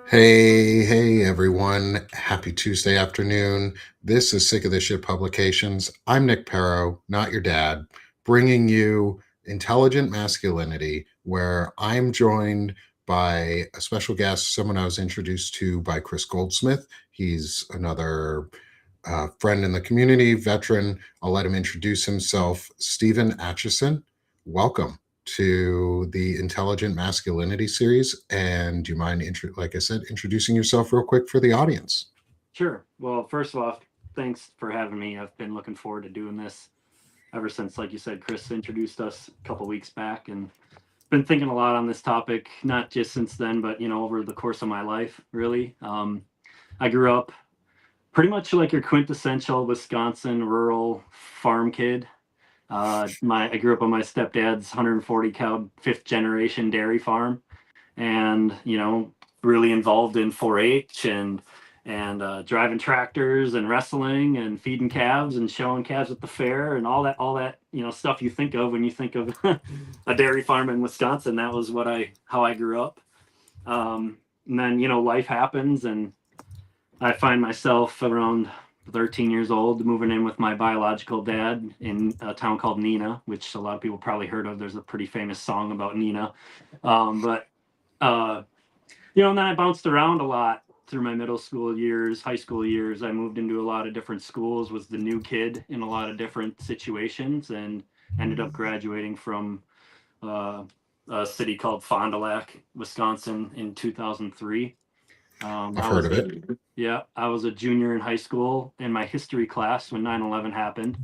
Hey, everyone. Happy Tuesday afternoon. This is Sick of This Shit Publications. I'm Nick Paro, not your dad, bringing you Intelligent Masculinity, where I'm joined by a special guest, someone I was introduced to by Chris Goldsmith. He's another friend in the community, veteran. I'll let him introduce himself. Stephen Acheson, welcome to the Intelligent Masculinity series. And do you mind, like I said, introducing yourself real quick for the audience? Sure. Well, first of all, thanks for having me. I've been looking forward to doing this ever since, like you said, Chris introduced us a couple weeks back, and been thinking a lot on this topic, not just since then, but over the course of my life, really. I grew up pretty much like your quintessential Wisconsin rural farm kid. I grew up on my stepdad's 140 cow fifth generation dairy farm, and really involved in 4-H and driving tractors and wrestling and feeding calves and showing calves at the fair and all that stuff you think of when you think of a dairy farm in Wisconsin. That was how I grew up. And then life happens, and I find myself around 13 years old moving in with my biological dad in a town called Neenah, which a lot of people probably heard of. There's a pretty famous song about Neenah. But uh, and then I bounced around a lot through my middle school years, high school years. I moved into a lot of different schools, was the new kid in a lot of different situations, and ended up graduating from uh, a city called Fond du Lac, Wisconsin in 2003. I've heard of it. I was a junior in high school in my history class when 9/11 happened,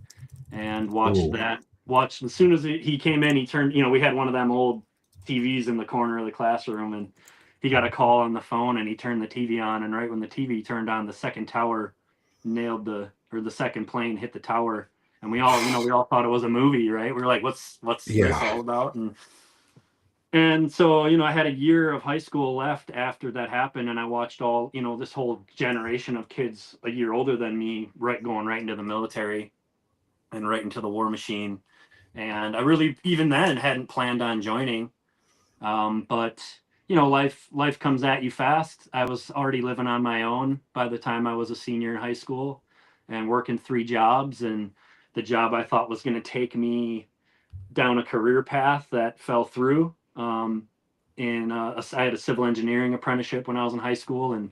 and watched Ooh, that. Watched as soon as he came in, he turned. We had one of them old TVs in the corner of the classroom, and he got a call on the phone, and he turned the TV on, and right when the TV turned on, the second tower the second plane hit the tower, and we all thought it was a movie, right? We were like, what's this yeah. all about? And so, I had a year of high school left after that happened, and I watched this whole generation of kids a year older than me, going right into the military and right into the war machine. And I really, even then, hadn't planned on joining. But life comes at you fast. I was already living on my own by the time I was a senior in high school, and working 3 jobs. And the job I thought was going to take me down a career path that fell through. I had a civil engineering apprenticeship when I was in high school, and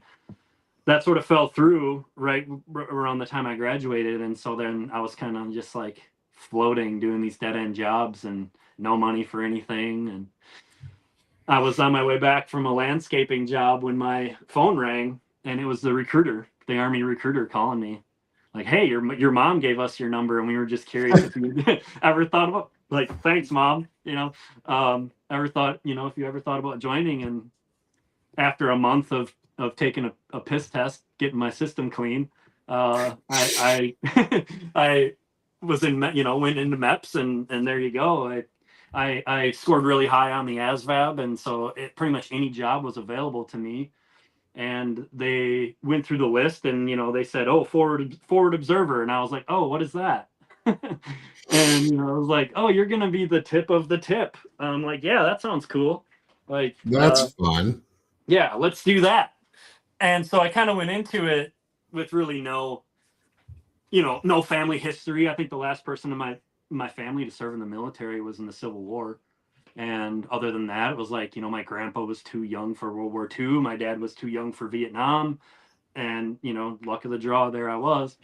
that sort of fell through around the time I graduated. And so then I was kind of just like floating, doing these dead end jobs and no money for anything. And I was on my way back from a landscaping job when my phone rang, and it was the recruiter, the Army recruiter, calling me. Like, hey, your mom gave us your number, and we were just curious if you ever thought about, like, thanks, mom. Ever thought, if you ever thought about joining. And after a month of taking a piss test, getting my system clean, I I was went into MEPS, and there you go. I scored really high on the ASVAB, and so pretty much any job was available to me. And they went through the list, and they said, "Oh, forward observer," and I was like, "Oh, what is that?" And I was like, "Oh, you're gonna be the tip of the tip." I'm like, "Yeah, that sounds cool. Like, That's fun. yeah, let's do that." And so I kind of went into it with really no family history. I think the last person in my family to serve in the military was in the Civil War. And other than that, it was like, my grandpa was too young for World War II. My dad was too young for Vietnam. And, luck of the draw, there I was.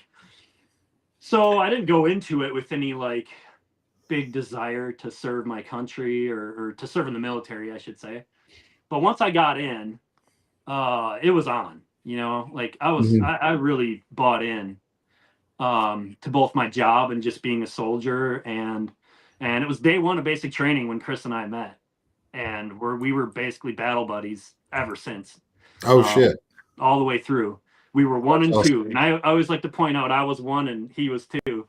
So I didn't go into it with any like big desire to serve my country, or to serve in the military, I should say. But once I got in, it was on, like Mhm. I really bought in, to both my job and just being a soldier. And it was day one of basic training when Chris and I met, and we were basically battle buddies ever since, Oh, um, shit. all the way through. We were one That's and awesome. two, and I always like to point out I was one and he was two.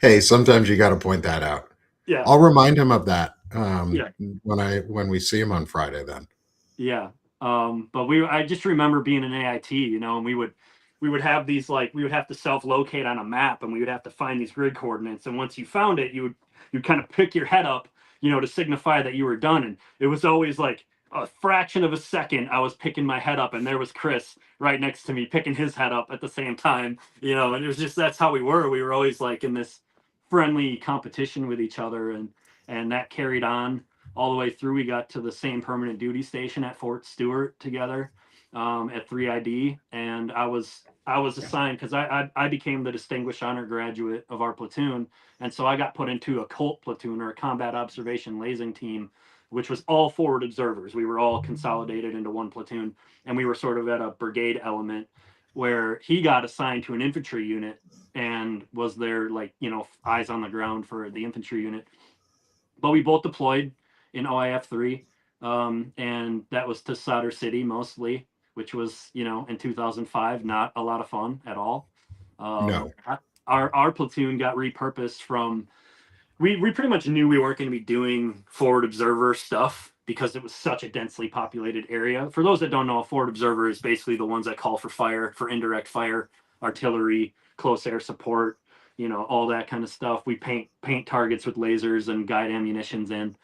Hey, sometimes you got to point that out. Yeah, I'll remind him of that yeah, when we see him on Friday. Then. yeah. But I just remember being in AIT, and we would have these, like, we would have to self locate on a map, and we would have to find these grid coordinates. And once you found it, you'd kind of pick your head up, to signify that you were done. And it was always like a fraction of a second, I was picking my head up, and there was Chris right next to me picking his head up at the same time. And it was just that's how we were. We were always like in this friendly competition with each other, and that carried on all the way through. We got to the same permanent duty station at Fort Stewart together at 3ID, and I was assigned because I became the distinguished honor graduate of our platoon, and so I got put into a COLT platoon, or a combat observation lasing team, which was all forward observers. We were all consolidated into one platoon, and we were sort of at a brigade element where he got assigned to an infantry unit and was there, like, eyes on the ground for the infantry unit. But we both deployed in OIF 3, and that was to Sadr City mostly, which was, in 2005, not a lot of fun at all. No. Our platoon got repurposed from, we pretty much knew we weren't going to be doing forward observer stuff because it was such a densely populated area. For those that don't know, a forward observer is basically the ones that call for fire, for indirect fire, artillery, close air support, all that kind of stuff. We paint targets with lasers and guide ammunitions in.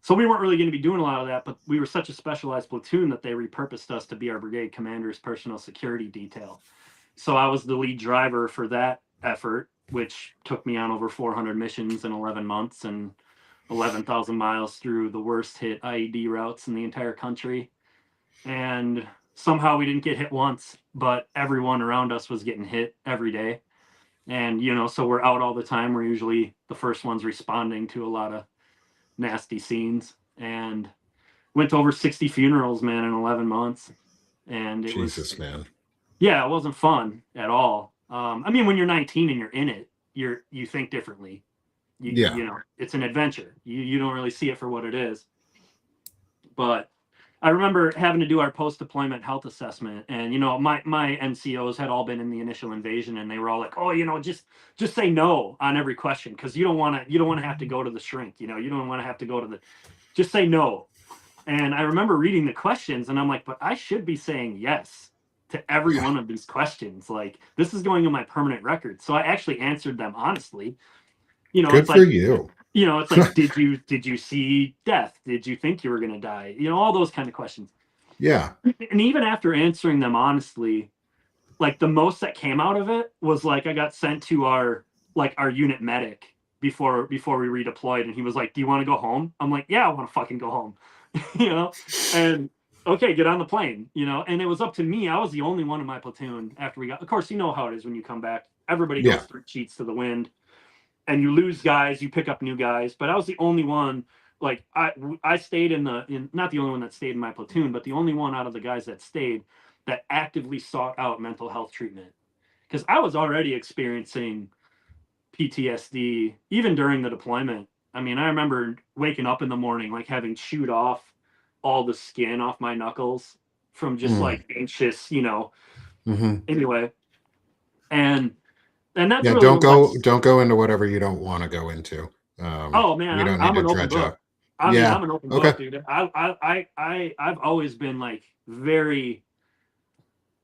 So we weren't really going to be doing a lot of that, but we were such a specialized platoon that they repurposed us to be our brigade commander's personal security detail. So I was the lead driver for that effort, which took me on over 400 missions in 11 months and 11,000 miles through the worst hit IED routes in the entire country. And somehow we didn't get hit once, but everyone around us was getting hit every day. And, so we're out all the time. We're usually the first ones responding to a lot of nasty scenes, and went to over 60 funerals, man, in 11 months. And it Jesus, was, man. yeah, it wasn't fun at all. I mean, when you're 19 and you're in it, you think differently. Yeah. It's an adventure. You don't really see it for what it is. But I remember having to do our post-deployment health assessment, and my NCOs had all been in the initial invasion, and they were all like, "Oh, just say no on every question, because you don't want to have to go to the shrink. You don't want to have to go to the, just say no." And I remember reading the questions, and I'm like, "But I should be saying yes to every Yeah. one of these questions. Like, this is going in my permanent record." So I actually answered them honestly. Good It's for like, you. it's like, did you see death? Did you think you were going to die? All those kind of questions. Yeah. And even after answering them honestly, like, the most that came out of it was, like, I got sent to our unit medic before we redeployed, and he was like, "Do you want to go home?" I'm like, "Yeah, I want to fucking go home." And okay, get on the plane. And it was up to me. I was the only one in my platoon after we got, of course, how it is when you come back. Everybody Yeah. goes through cheats to the wind, and you lose guys, you pick up new guys. But I was the only one. Like, I stayed not the only one that stayed in my platoon, but the only one out of the guys that stayed that actively sought out mental health treatment, because I was already experiencing PTSD even during the deployment. I mean, I remember waking up in the morning, like, having chewed off all the skin off my knuckles from just, Mm. like, anxious. Hmm. Anyway, and that's Yeah. really Don't what, like, go into whatever you don't want to go into. oh We man, don't need I'm to an open dredge book. up. I mean, Yeah. I'm an open Okay. book, dude. I've always been, like, very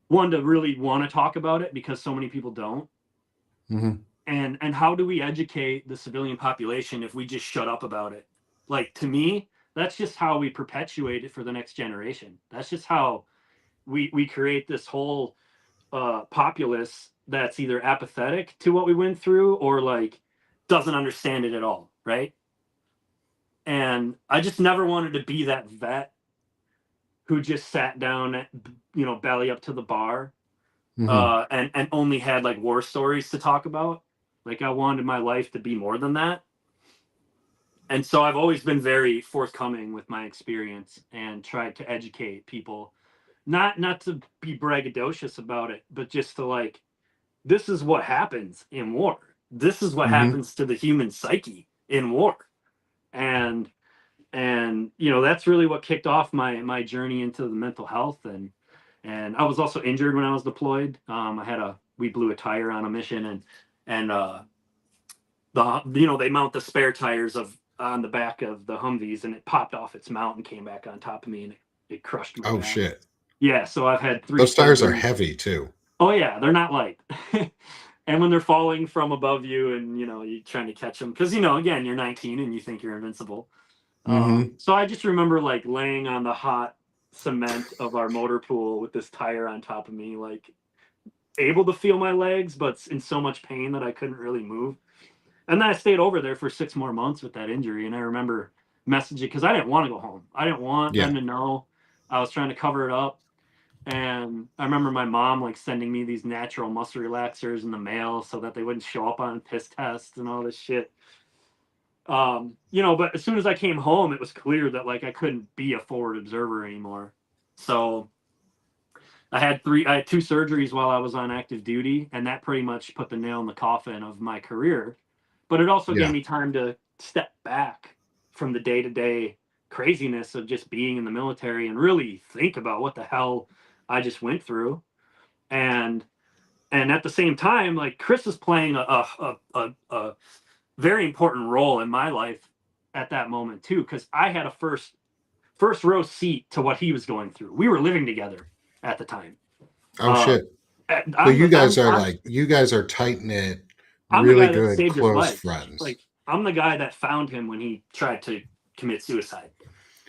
one to really want to talk about it, because so many people don't. Hmm. And how do we educate the civilian population if we just shut up about it? Like, to me, that's just how we perpetuate it for the next generation. That's just how we create this whole populace that's either apathetic to what we went through, or, like, doesn't understand it at all, right? And I just never wanted to be that vet who just sat down at, belly up to the bar, Hmm. and only had, like, war stories to talk about. Like, I wanted my life to be more than that. And so I've always been very forthcoming with my experience and tried to educate people, not to be braggadocious about it, but just to, like, this is what happens in war. This is what Hmm. happens to the human psyche in war. And that's really what kicked off my journey into the mental health. And I was also injured when I was deployed. We blew a tire on a mission, and they mount the spare tires on the back of the Humvees, and it popped off its mount and came back on top of me, and it crushed my Oh back. shit. Yeah, so I've had 3 Those tires are surgeries. heavy too. Oh yeah, they're not light. And when they're falling from above you, and you're trying to catch them, because again, you're 19 and you think you're invincible. Mm-hmm. So I just remember like laying on the hot cement of our motor pool with this tire on top of me, like able to feel my legs, but in so much pain that I couldn't really move. And then I stayed over there for 6 more months with that injury. And I remember messaging because I didn't want to go home. I didn't want Yeah. them to know. I was trying to cover it up. And I remember my mom like sending me these natural muscle relaxers in the mail so that they wouldn't show up on piss tests and all this shit. But as soon as I came home, it was clear that like I couldn't be a forward observer anymore. So I had two surgeries while I was on active duty, and that pretty much put the nail in the coffin of my career. But it also gave Yeah. me time to step back from the day to day craziness of just being in the military and really think about what the hell I just went through. And at the same time, like Chris is playing a very important role in my life at that moment too, because I had a first row seat to what he was going through. We were living together at the time. Oh Uh, shit. So I'm you the guys I'm are I'm like you guys are tight knit, I'm the really guy that good, saved his close life. friends. Like I'm the guy that found him when he tried to commit suicide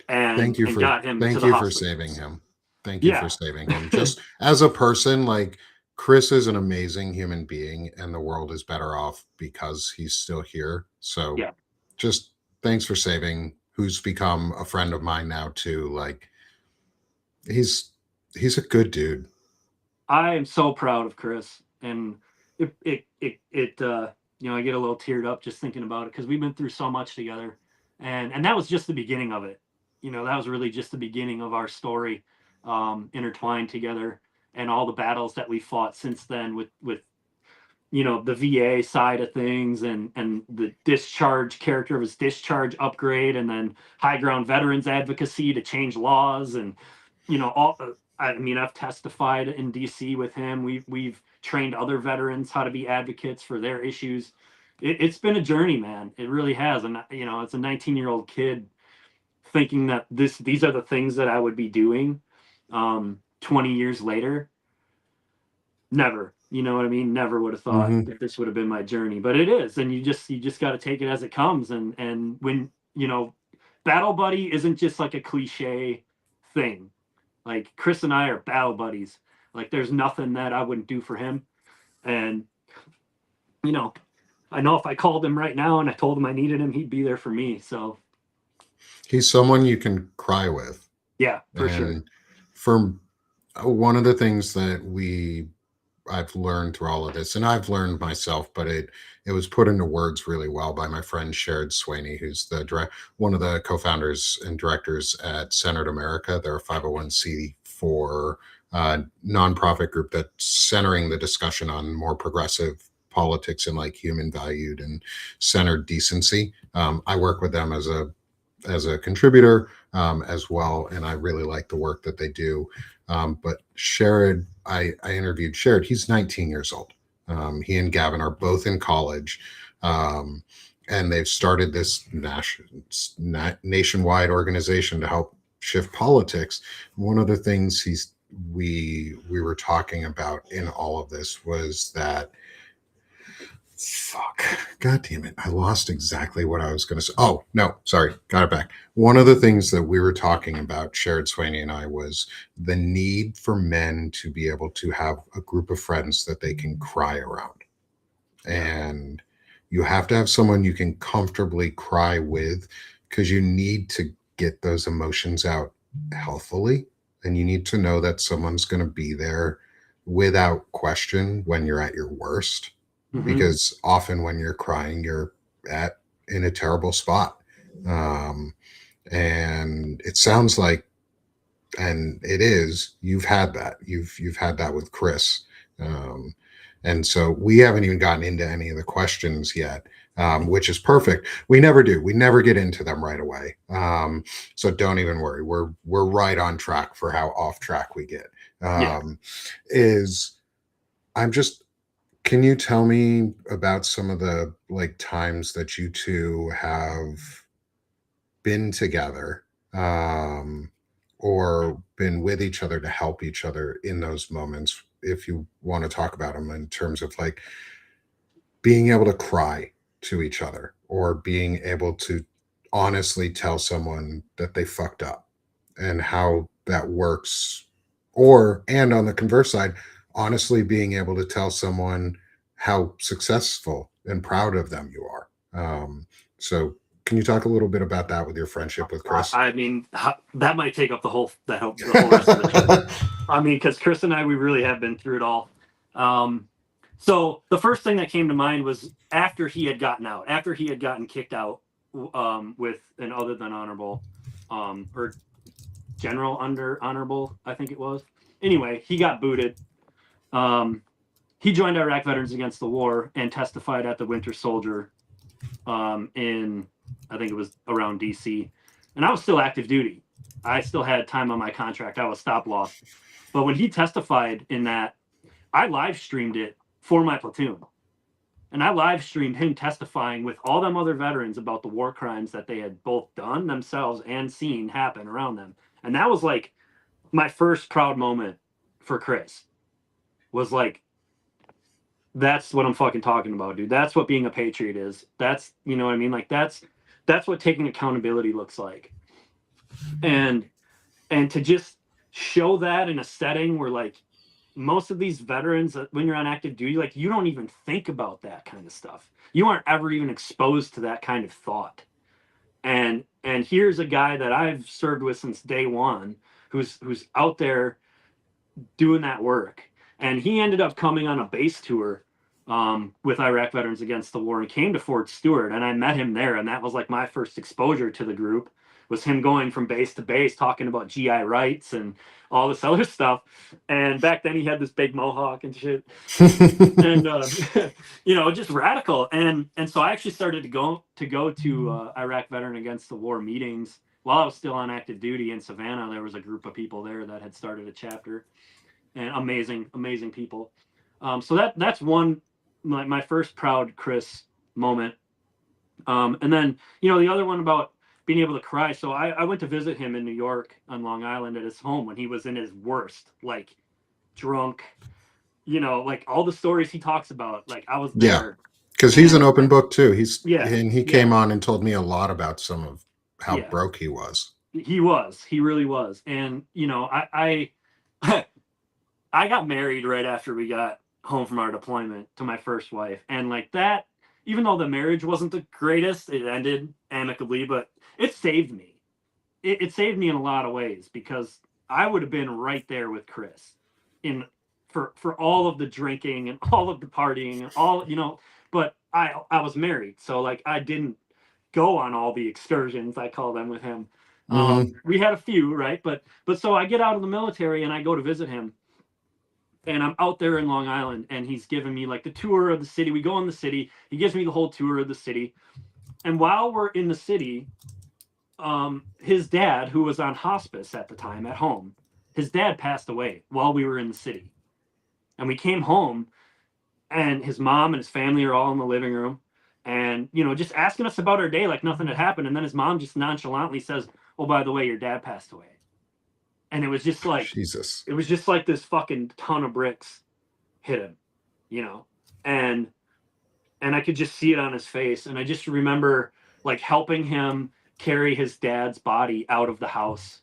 Thank and you and for got him to thank the you for hospital. saving him. Thank you for Yeah. saving him. Just as a person, like Chris is an amazing human being, and the world is better off because he's still here. So Yeah. just thanks for saving who's become a friend of mine now too. Like he's he's a good dude. I am so proud of Chris, and I get a little teared up just thinking about it because we've been through so much together, and that was just the beginning of it. That was really just the beginning of our story, intertwined together, and all the battles that we fought since then with the VA side of things and the discharge character of his discharge upgrade, and then high ground veterans advocacy to change laws, and all. I mean, I've testified in DC with him. We've trained other veterans how to be advocates for their issues. It's been a journey, man. It really has. And it's a 19-year-old kid thinking that these are the things that I would be doing 20 years later. Never, you know what I mean? Never would have thought Hmm. that this would have been my journey, but it is. And you just got to take it as it comes. And when, battle buddy isn't just like a cliche thing. Like Chris and I are battle buddies. Like there's nothing that I wouldn't do for him. And, you know, I know if I called him right now and I told him I needed him, he'd be there for me. So He's someone you can cry with. yeah, for sure. And for one of the things that I've learned through all of this, and I've learned myself, but it was put into words really well by my friend Sherrod Sweeney, who's one of the co-founders and directors at Centered America. They're a 501c4 nonprofit group that's centering the discussion on more progressive politics and like human valued and centered decency. I work with them as a contributor as well, and I really like the work that they do. But Sherrod, I interviewed Sherrod. He's 19 years old. He and Gavin are both in college, and they've started this nationwide organization to help shift politics. One of the things we were talking about in all of this was that fuck. God damn it. I lost exactly what I was going to say. Oh, no, sorry. Got it back. One of the things that we were talking about, Sherrod Sweeney and I, was the need for men to be able to have a group of friends that they can cry around. Yeah. And you have to have someone you can comfortably cry with because you need to get those emotions out healthily. And you need to know that someone's going to be there without question when you're at your worst, Hmm. because often when you're crying, you're at in a terrible spot. Um, and it sounds like, and it is, you've had that. You've had that with Chris. Um, and so we haven't even gotten into any of the questions yet, which is perfect. We never do. We never get into them right away. So don't even worry. We're right on track for how off track we get. Yeah. Um, is I'm just Can you tell me about some of the like times that you two have been together, um, or been with each other to help each other in those moments? If you want to talk about them in terms of like being able to cry to each other or being able to honestly tell someone that they fucked up and how that works. Or, and on the converse side, honestly being able to tell someone how successful and proud of them you are. So, can you talk a little bit about that with your friendship with Chris? I mean, that might take up the whole rest of the show. I mean, because Chris and I, we really have been through it all. Um, so the first thing that came to mind was after he had gotten out, after he had gotten kicked out with an other than honorable, or general under honorable, I think it was. Anyway, he got booted. Um, he joined Iraq Veterans Against the War and testified at the Winter Soldier in, I think it was around DC. And I was still active duty. I still had time on my contract. I was stop loss. But when he testified in that, I live streamed it for my platoon. And I live streamed him testifying with all them other veterans about the war crimes that they had both done themselves and seen happen around them. And that was like my first proud moment for Chris. Was like, that's what I'm fucking talking about, dude. That's what being a patriot is. That's, you know what I mean? Like that's what taking accountability looks like. And to just show that in a setting where like most of these veterans when you're on active duty, like you don't even think about that kind of stuff. You aren't ever even exposed to that kind of thought. And here's a guy that I've served with since day one who's out there doing that work. And he ended up coming on a base tour with Iraq Veterans Against the War and came to Fort Stewart. And I met him there. And that was like my first exposure to the group, was him going from base to base, talking about GI rights and all this other stuff. And back then he had this big mohawk and shit. And you know, just radical. And so I actually started to go to Iraq Veteran Against the War meetings while I was still on active duty in Savannah. There was a group of people there that had started a chapter, and amazing people. So that's one, my first proud Chris moment. And then, you know, the other one about being able to cry. So I went to visit him in New York on Long Island at his home when he was in his worst, like drunk, you know, like all the stories he talks about. Like I was Yeah, there, because he's an and open book too. yeah, He yeah, came on and told me a lot about some of how yeah. broke he was. He really was. And you know, I I got married right after we got home from our deployment to my first wife. And like that, even though the marriage wasn't the greatest, it ended amicably, but it saved me. It saved me in a lot of ways because I would have been right there with Chris in for all of the drinking and all of the partying and all, you know, but I was married. So like I didn't go on all the excursions, I call them, with him. Hmm. We had a few, right? But so I get out of the military and I go to visit him, and I'm out there in Long Island, and he's giving me like the tour of the city. We go in the city. He gives me the whole tour of the city. And while we're in the city, his dad, who was on hospice at the time at home, his dad passed away while we were in the city. And we came home, and his mom and his family are all in the living room, and you know, just asking us about our day like nothing had happened. And then his mom just nonchalantly says, "Oh, by the way, your dad passed away." And Jesus. it was just like this fucking ton of bricks hit him, you know. And I could just see it on his face. And I just remember like helping him carry his dad's body out of the house,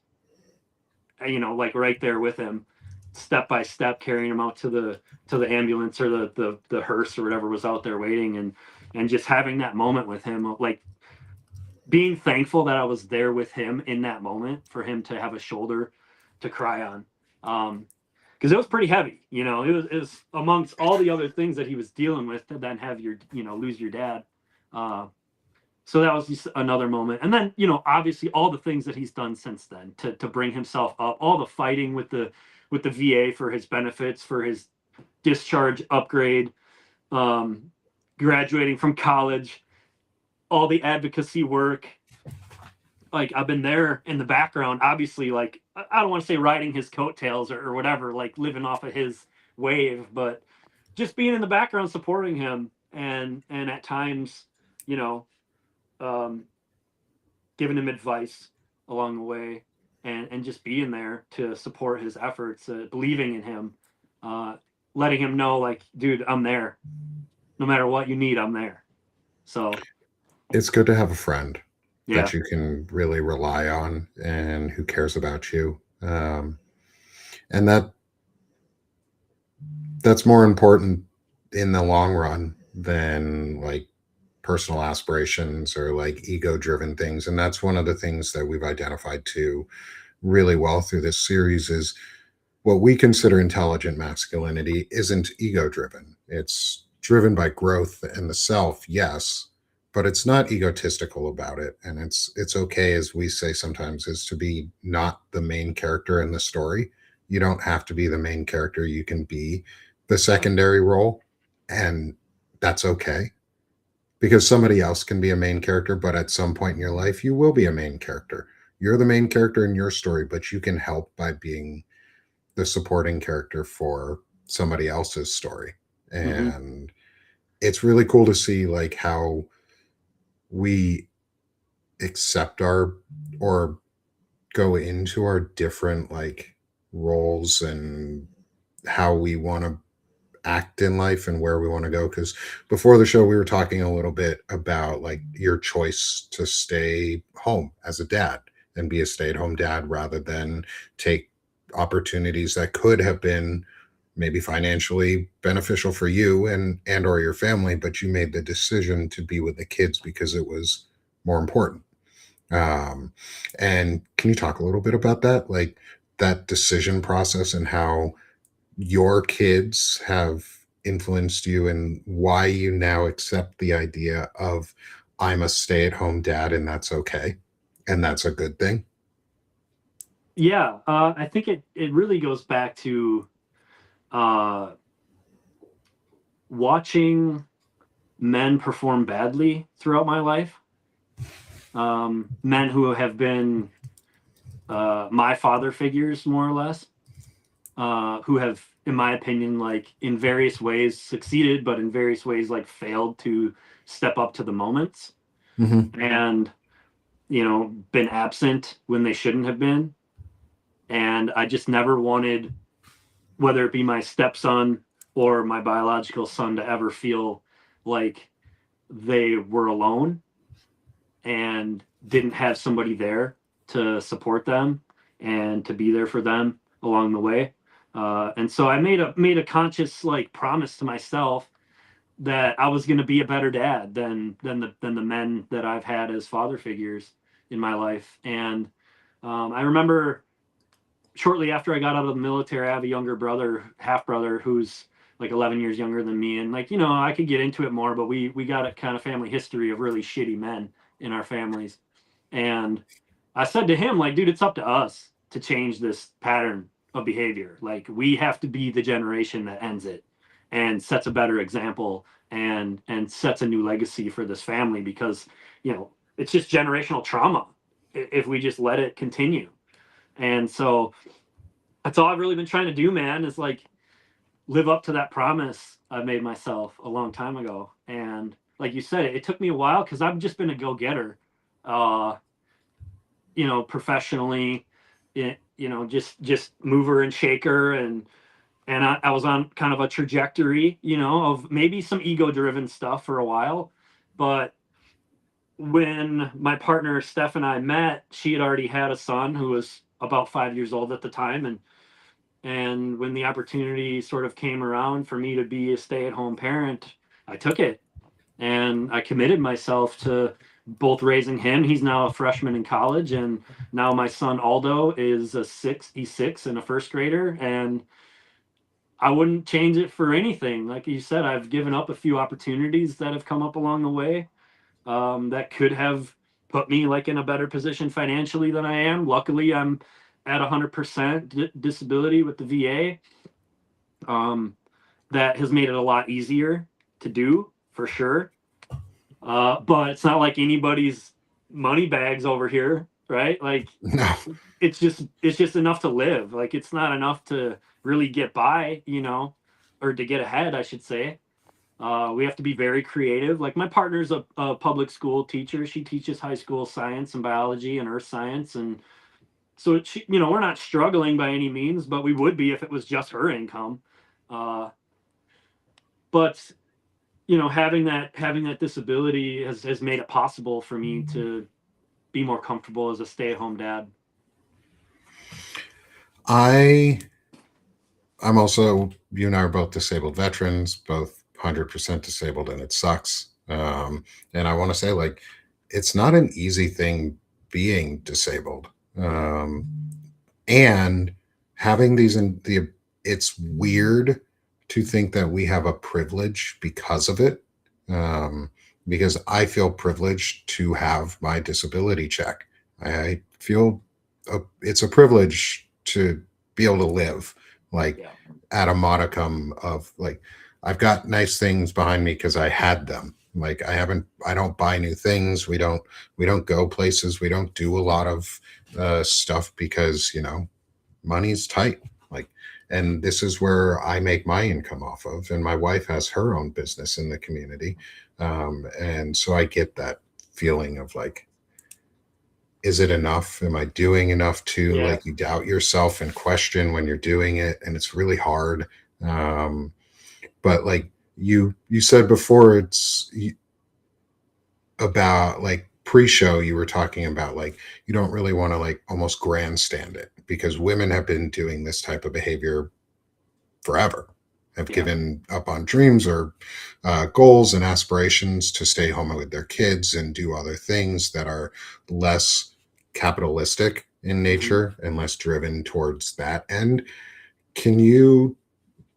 you know, like right there with him, step by step, carrying him out to the ambulance or the hearse or whatever was out there waiting, and just having that moment with him, like being thankful that I was there with him in that moment for him to have a shoulder to cry on. Because it was pretty heavy, you know. It was amongst all the other things that he was dealing with to then have your, you know, lose your dad. Uh, so that was just another moment. And then, you know, obviously all the things that he's done since then to bring himself up, all the fighting with the VA for his benefits, for his discharge upgrade, um, graduating from college, all the advocacy work. Like I've been there in the background, obviously, like I don't want to say riding his coattails or whatever, like living off of his wave, but just being in the background supporting him, and at times, you know, um, giving him advice along the way, and just being there to support his efforts, believing in him, uh, letting him know like, dude, I'm there. No matter what you need, I'm there. So It's good to have a friend. Yeah. that you can really rely on and who cares about you. And that's more important in the long run than like personal aspirations or like ego driven things. And that's one of the things that we've identified too really well through this series is what we consider intelligent masculinity isn't ego driven. It's driven by growth and the self, yes, but it's not egotistical about it. And it's okay, as we say sometimes, is to be not the main character in the story. You don't have to be the main character. You can be the secondary role, and that's okay because somebody else can be a main character, but at some point in your life, you will be a main character. You're the main character in your story, but you can help by being the supporting character for somebody else's story. Hmm. And it's really cool to see like how we accept our or go into our different like roles and how we want to act in life and where we want to go, because before the show we were talking a little bit about like your choice to stay home as a dad and be a stay-at-home dad rather than take opportunities that could have been maybe financially beneficial for you and or your family, but you made the decision to be with the kids because it was more important. um, and can you talk a little bit about that, like that decision process and how your kids have influenced you and why you now accept the idea of I'm a stay-at-home dad and that's okay and that's a good thing? Yeah. I think it really goes back to uh, watching men perform badly throughout my life. Men who have been my father figures, more or less, who have, in my opinion, like in various ways succeeded, but in various ways like failed to step up to the moments, Hmm. and been absent when they shouldn't have been. And I just never wanted, whether it be my stepson or my biological son, to ever feel like they were alone and didn't have somebody there to support them and to be there for them along the way. And so I made a conscious like promise to myself that I was going to be a better dad than the men that I've had as father figures in my life. And I remember shortly after I got out of the military, I have a younger brother, half brother, who's like 11 years younger than me. And like, I could get into it more, but we got a kind of family history of really shitty men in our families. And I said to him, like, dude, it's up to us to change this pattern of behavior. Like, we have to be the generation that ends it and sets a better example and sets a new legacy for this family, because it's just generational trauma if we just let it continue. And so that's all I've really been trying to do, man, is like live up to that promise I made myself a long time ago. And like you said, it took me a while because I've just been a go-getter, uh, professionally, just mover and shaker. And I was on kind of a trajectory, of maybe some ego-driven stuff for a while. But when my partner Steph and I met, she had already had a son who was about 5 years old at the time. And when the opportunity sort of came around for me to be a stay-at-home parent, I took it and I committed myself to both raising him. He's now a freshman in college, and now my son Aldo is he's six and a first grader. And I wouldn't change it for anything. Like you said, I've given up a few opportunities that have come up along the way, that could have put me like in a better position financially than I am. Luckily, I'm at 100% disability with the VA. Um, that has made it a lot easier to do for sure. But it's not like anybody's money bags over here, right? Like No. it's just enough to live. Like it's not enough to really get by, or to get ahead, I should say. We have to be very creative. Like my partner's a public school teacher. She teaches high school science and biology and earth science, and so we're not struggling by any means, but we would be if it was just her income. Uh, but having that disability has made it possible for me to be more comfortable as a stay-at-home dad? I I'm also, you and I are both disabled veterans, both 100% disabled, and it sucks. And I want to say, like, it's not an easy thing being disabled. And having these in the, it's weird to think that we have a privilege because of it. Um, because I feel privileged to have my disability check. I feel it's a privilege to be able to live, like, Yeah. at a modicum of, like, I've got nice things behind me because I had them. Like, I don't buy new things. We don't go places. We don't do a lot of stuff because, money's tight. Like, and this is where I make my income off of, and my wife has her own business in the community. And so I get that feeling of, like, is it enough? Am I doing enough? To, Yeah. like, you doubt yourself and question when you're doing it, and it's really hard. Um, but, like, you said before, about, like, pre-show, you were talking about, like, you don't really want to, like, almost grandstand it, because women have been doing this type of behavior forever, have Yeah. given up on dreams or goals and aspirations to stay home with their kids and do other things that are less capitalistic in Hmm. nature and less driven towards that end. Can you,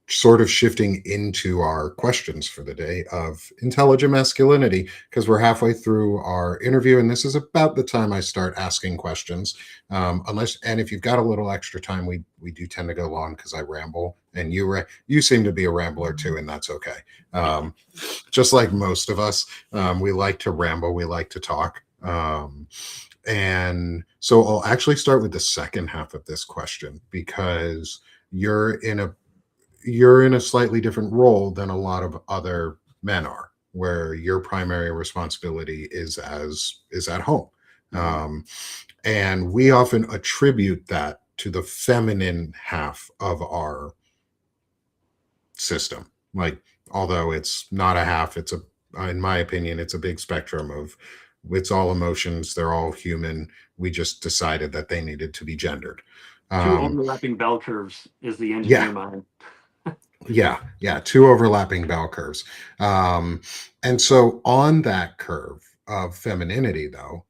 sort of shifting into our questions for the day of intelligent masculinity, because we're halfway through our interview, and this is about the time I start asking questions. Unless, and if you've got a little extra time, we do tend to go long because I ramble, and you seem to be a rambler too, and that's okay. Just like most of us, we like to ramble, we like to talk. And so I'll actually start with the second half of this question, because you're in a you're in a slightly different role than a lot of other men are, where your primary responsibility is at home. Hmm. um, and we often attribute that to the feminine half of our system, like, although it's not a half, it's a in my opinion, it's a big spectrum of, it's all emotions, they're all human. We just decided that they needed to be gendered. Two um, overlapping bell curves is the yeah, engineer mind. yeah, two overlapping bell curves. um, and so on that curve of femininity, though,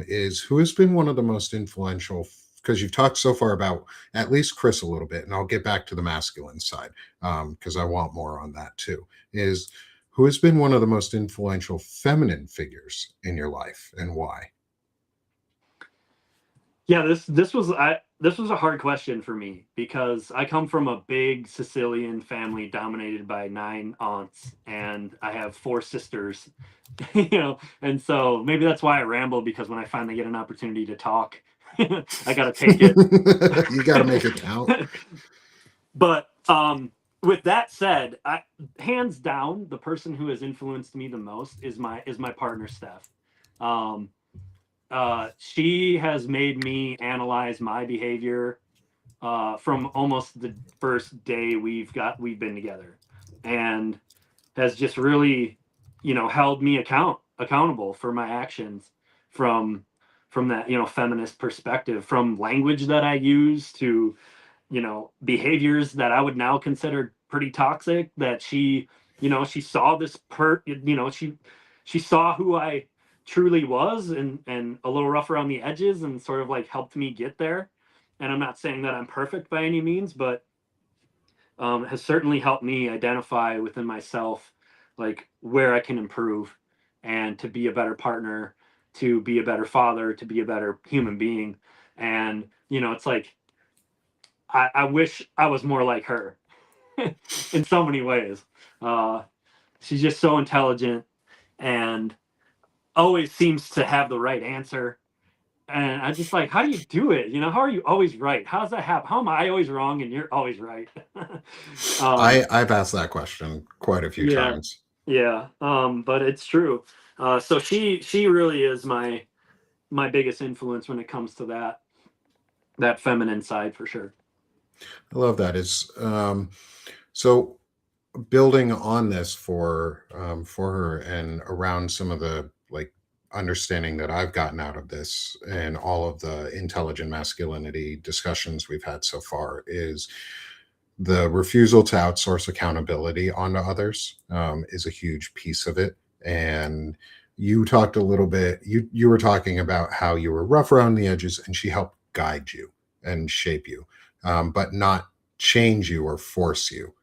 is who has been one of the most influential, because you've talked so far about at least Chris a little bit, and I'll get back to the masculine side, because I want more on that too, is who has been one of the most influential feminine figures in your life, and why? Yeah, this was a hard question for me because I come from a big Sicilian family dominated by 9 aunts, and I have 4 sisters. And so maybe that's why I ramble, because when I finally get an opportunity to talk, I got to take it. You got to make it count. But with that said, hands down, the person who has influenced me the most is my partner, Steph. Um, she has made me analyze my behavior from almost the first day we've been together, and has just really, held me accountable for my actions, from that, feminist perspective, from language that I use to, behaviors that I would now consider pretty toxic, that she saw this she saw who I truly was, and a little rough around the edges, and sort of like helped me get there. And I'm not saying that I'm perfect by any means, but has certainly helped me identify within myself, like, where I can improve, and to be a better partner, to be a better father, to be a better human being. And it's like, I wish I was more like her in so many ways. Uh, she's just so intelligent, and always seems to have the right answer. And I just like, how do you do it? How are you always right? How does that happen? How am I always wrong and you're always right? um, I've asked that question quite a few yeah, times. yeah. But it's true. So she really is my biggest influence when it comes to that feminine side, for sure. I love that. Is so building on this for her and around some of the, like, understanding that I've gotten out of this and all of the intelligent masculinity discussions we've had so far is the refusal to outsource accountability onto others is a huge piece of it. And you talked a little bit, you were talking about how you were rough around the edges and she helped guide you and shape you, but not change you or force you.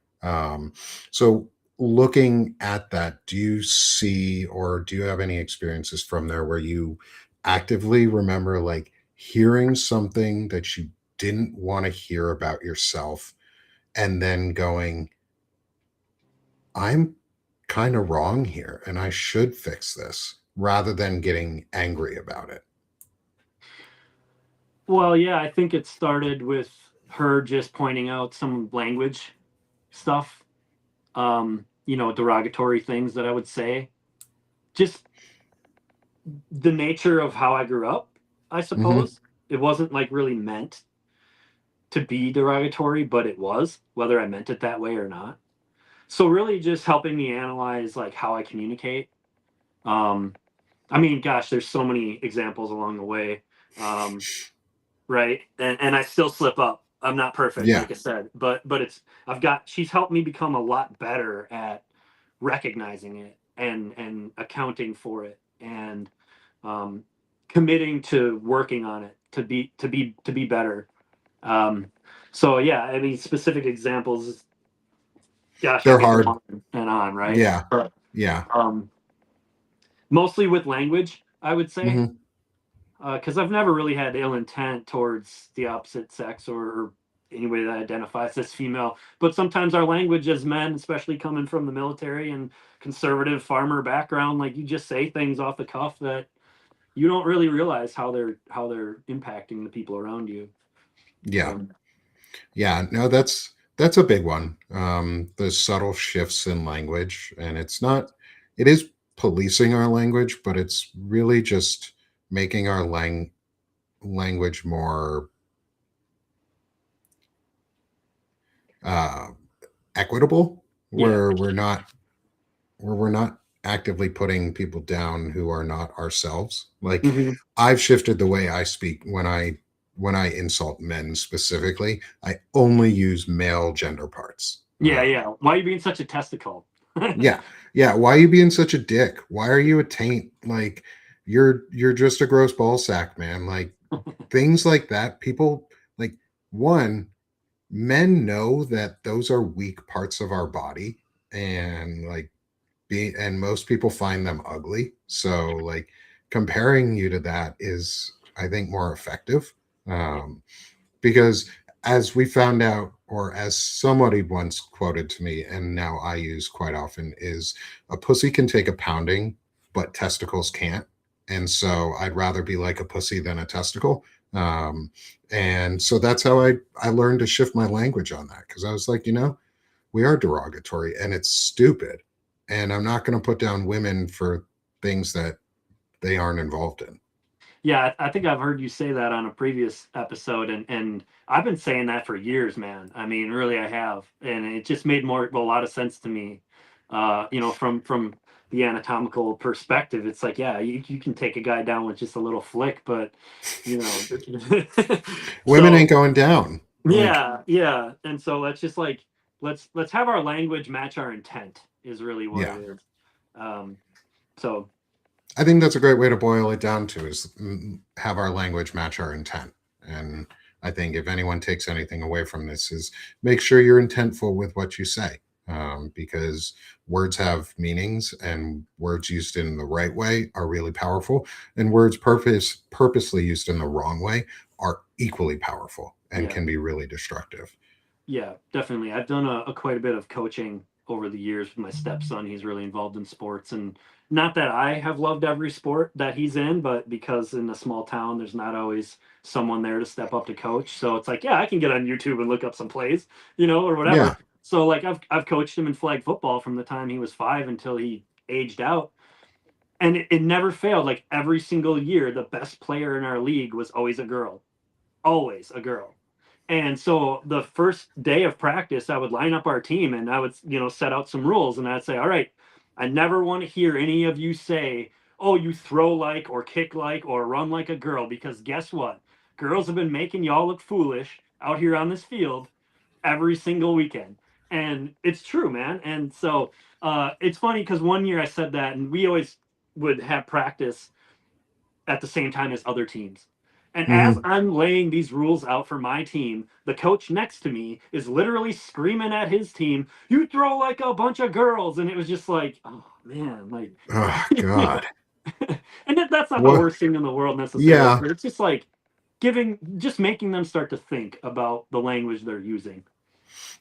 So looking at that, do you see or do you have any experiences from there where you actively remember like hearing something that you didn't want to hear about yourself and then going, I'm kind of wrong here and I should fix this rather than getting angry about it? Well, yeah, I think it started with her just pointing out some language stuff, derogatory things that I would say. Just the nature of how I grew up, I Hmm. suppose. It wasn't like really meant to be derogatory, but it was, whether I meant it that way or not. So really just helping me analyze like how I communicate. Um, I mean, gosh, there's so many examples along the way. Um, right. And I still slip up. I'm not perfect, Yeah, like I said, but she's helped me become a lot better at recognizing it and accounting for it and um, committing to working on it to be better. Um, so yeah, I mean, specific examples. Gosh, I they're could go hard. on and on, right? Yeah, But yeah. um, mostly with language, I would say, Hmm. because I've never really had ill intent towards the opposite sex or anybody that identifies as female. But sometimes our language as men, especially coming from the military and conservative farmer background, like you just say things off the cuff that you don't really realize how they're impacting the people around you. Yeah, Um, yeah. No, that's a big one. The subtle shifts in language, and it's not. It is policing our language, but it's really just making our language more uh, equitable, yeah. where we're not actively putting people down who are not ourselves. Like Hmm. I've shifted the way I speak when I insult men specifically. I only use male gender parts. Yeah, yeah. Why are you being such a testicle? Yeah, yeah. Why are you being such a dick? Why are you a taint? Like you're just a gross ball sack, man. Like things like that. People like one men know that those are weak parts of our body, and like and most people find them ugly. So like comparing you to that is, I think, more effective. Um, because as we found out, or as somebody once quoted to me, and now I use quite often, is a pussy can take a pounding, but testicles can't. And so I'd rather be like a pussy than a testicle. And so that's how I learned to shift my language on that, because I was like, we are derogatory and it's stupid. And I'm not going to put down women for things that they aren't involved in. Yeah, I think I've heard you say that on a previous episode, and I've been saying that for years, man. I mean, really, I have, and it just made a lot of sense to me. From the anatomical perspective, it's like, yeah, you can take a guy down with just a little flick, but you know, Women ain't so going down. Like, yeah, yeah, and so let's just like let's have our language match our intent is really what it yeah, is. Um, so I think that's a great way to boil it down to is have our language match our intent. And I think if anyone takes anything away from this is make sure you're intentful with what you say, because words have meanings and words used in the right way are really powerful, and words purposely used in the wrong way are equally powerful and yeah. can be really destructive. Yeah, definitely. I've done a quite a bit of coaching over the years with my stepson. He's really involved in sports, and not that I have loved every sport that he's in, but because in a small town, there's not always someone there to step up to coach. So it's like, yeah, I can get on YouTube and look up some plays, or Yeah. whatever. So like I've coached him in flag football from the time he was 5 until he aged out, and it never failed. Like every single year, the best player in our league was always a girl. And so the first day of practice, I would line up our team and I would, set out some rules and I'd say, all right, I never want to hear any of you say oh, you throw like or kick like or run like a girl, because guess what? Girls have been making y'all look foolish out here on this field every single weekend. And it's true, man. And so it's funny because one year I said that, and we always would have practice at the same time as other teams. And as Hmm. I'm laying these rules out for my team, the coach next to me is literally screaming at his team, "You throw like a bunch of girls." And it was just like, oh man, like, Oh you God. know, and that's not the What? worst thing in the world necessarily, Yeah. but it's just like just making them start to think about the language they're using.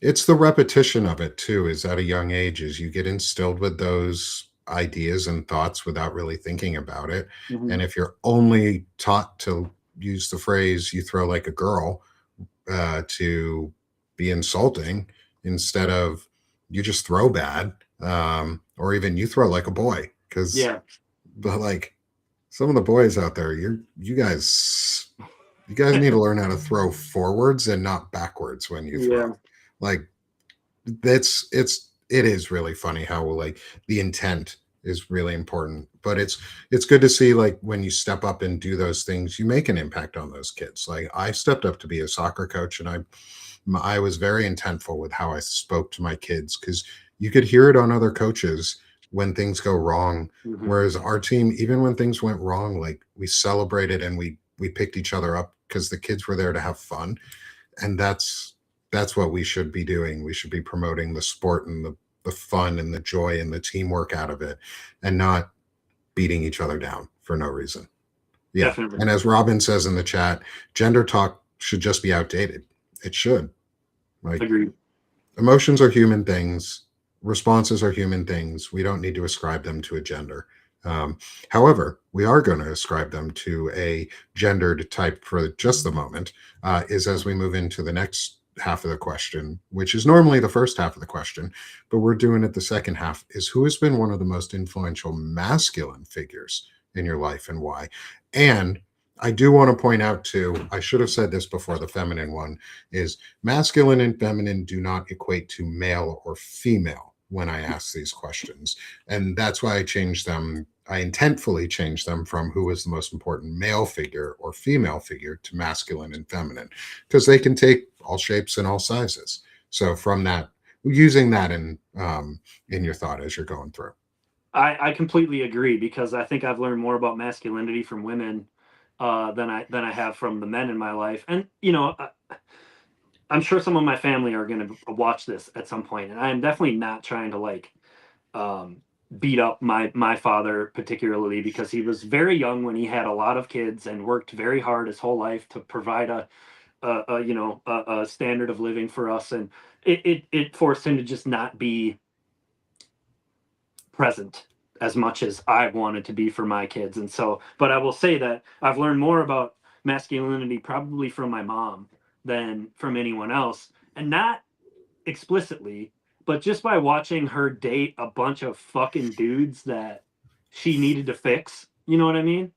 It's the repetition of it too, is at a young age, is you get instilled with those ideas and thoughts without really thinking about it. Mhm. And if you're only taught to use the phrase "you throw like a girl" to be insulting, instead of "you just throw bad," or even "you throw like a boy," because Yeah, but like some of the boys out there, you guys need to learn how to throw forwards and not backwards when you throw. yeah, Like it is really funny how like the intent is really important, but it's good to see like when you step up and do those things, you make an impact on those kids. Like I stepped up to be a soccer coach, and I was very intentful with how I spoke to my kids, because you could hear it on other coaches when things go wrong. hmm, Whereas our team, even when things went wrong, like we celebrated and we picked each other up because the kids were there to have fun. And that's what we should be doing. We should be promoting the sport and the fun and the joy and the teamwork out of it, and not beating each other down for no reason. Yeah. definitely And as Robin says in the chat, gender talk should just be outdated. It should. Like, agreed. emotions are human things. Responses are human things. We don't need to ascribe them to a gender. However, we are going to ascribe them to a gendered type for just the moment, is as we move into the next half of the question, which is normally the first half of the question, but we're doing it the second half, is who has been one of the most influential masculine figures in your life and why? And I do want to point out too, I should have said this before the feminine one, is masculine and feminine do not equate to male or female when I ask these questions. And that's why I changed them. I intentfully changed them from who is the most important male figure or female figure to masculine and feminine, because they can take all shapes and all sizes. So from that, using that in your thought as you're going through. I completely agree, because I think I've learned more about masculinity from women than I have from the men in my life. And I'm sure some of my family are going to watch this at some point, and I'm definitely not trying to like um, beat up my father particularly, because he was very young when he had a lot of kids and worked very hard his whole life to provide a standard of living for us, and it forced him to just not be present as much as I wanted to be for my kids. And so, but I will say that I've learned more about masculinity probably from my mom than from anyone else. And not explicitly, but just by watching her date a bunch of fucking dudes that she needed to fix. You know what I mean?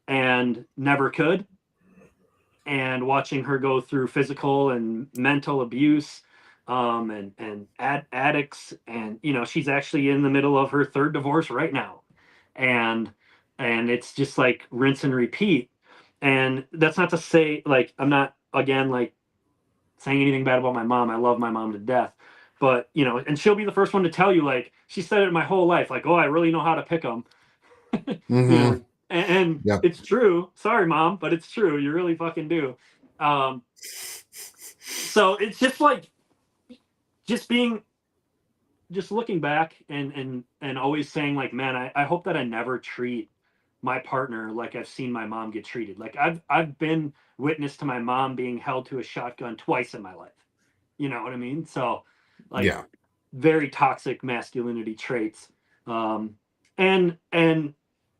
And never could. And watching her go through physical and mental abuse, and addicts, and she's actually in the middle of her third divorce right now, and it's just like rinse and repeat. And that's not to say, like, I'm not, again, like, saying anything bad about my mom. I love my mom to death, but and she'll be the first one to tell you, like, she said it my whole life, like, oh, I really know how to pick them. you Mm-hmm. know and Yep. it's true. Sorry, mom, but it's true. You really fucking do. um so it's just like, just being just looking back, and always saying, like, man, I hope that I never treat my partner like I've seen my mom get treated. Like, I've been witness to my mom being held to a shotgun twice in my life. You know what I mean? So, like, Yeah. very toxic masculinity traits. And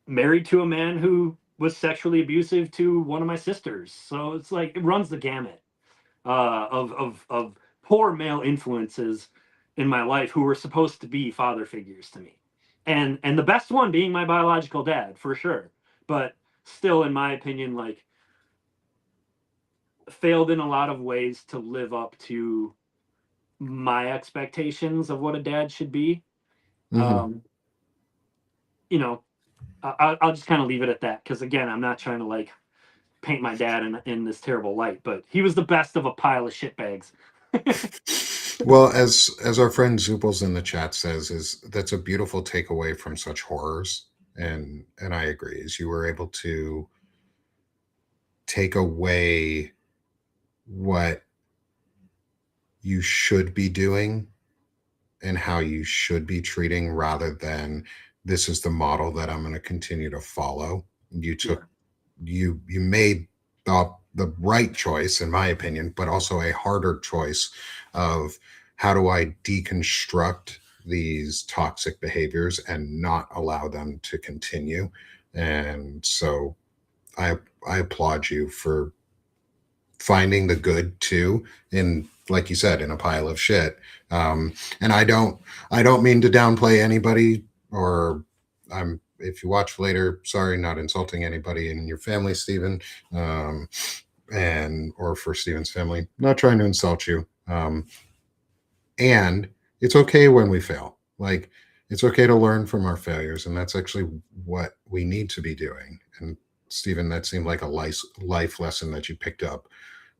married to a man who was sexually abusive to one of my sisters. So it's like it runs the gamut of poor male influences in my life who were supposed to be father figures to me, and the best one being my biological dad, for sure. But still, in my opinion, like, failed in a lot of ways to live up to my expectations of what a dad should be. Mm-hmm. Um, you know, I'll just kind of leave it at that, because again, I'm not trying to like paint my dad in this terrible light, but he was the best of a pile of shitbags. Well, as our friend Zooples in the chat says, is that's a beautiful takeaway from such horrors, and I agree. Is you were able to take away what you should be doing and how you should be treating, rather than this is the model that I'm going to continue to follow. You Yeah, took you made the right choice, in my opinion, but also a harder choice of how do I deconstruct these toxic behaviors and not allow them to continue. And so I I applaud you for finding the good too, in, like you said, in a pile of shit. And I don't mean to downplay anybody, or I'm if you watch later, sorry, not insulting anybody in your family, Stephen, um, and or for Stephen's family, not trying to insult you. And it's okay when we fail. Like, it's okay to learn from our failures, and that's actually what we need to be doing. And Stephen, that seemed like a life lesson that you picked up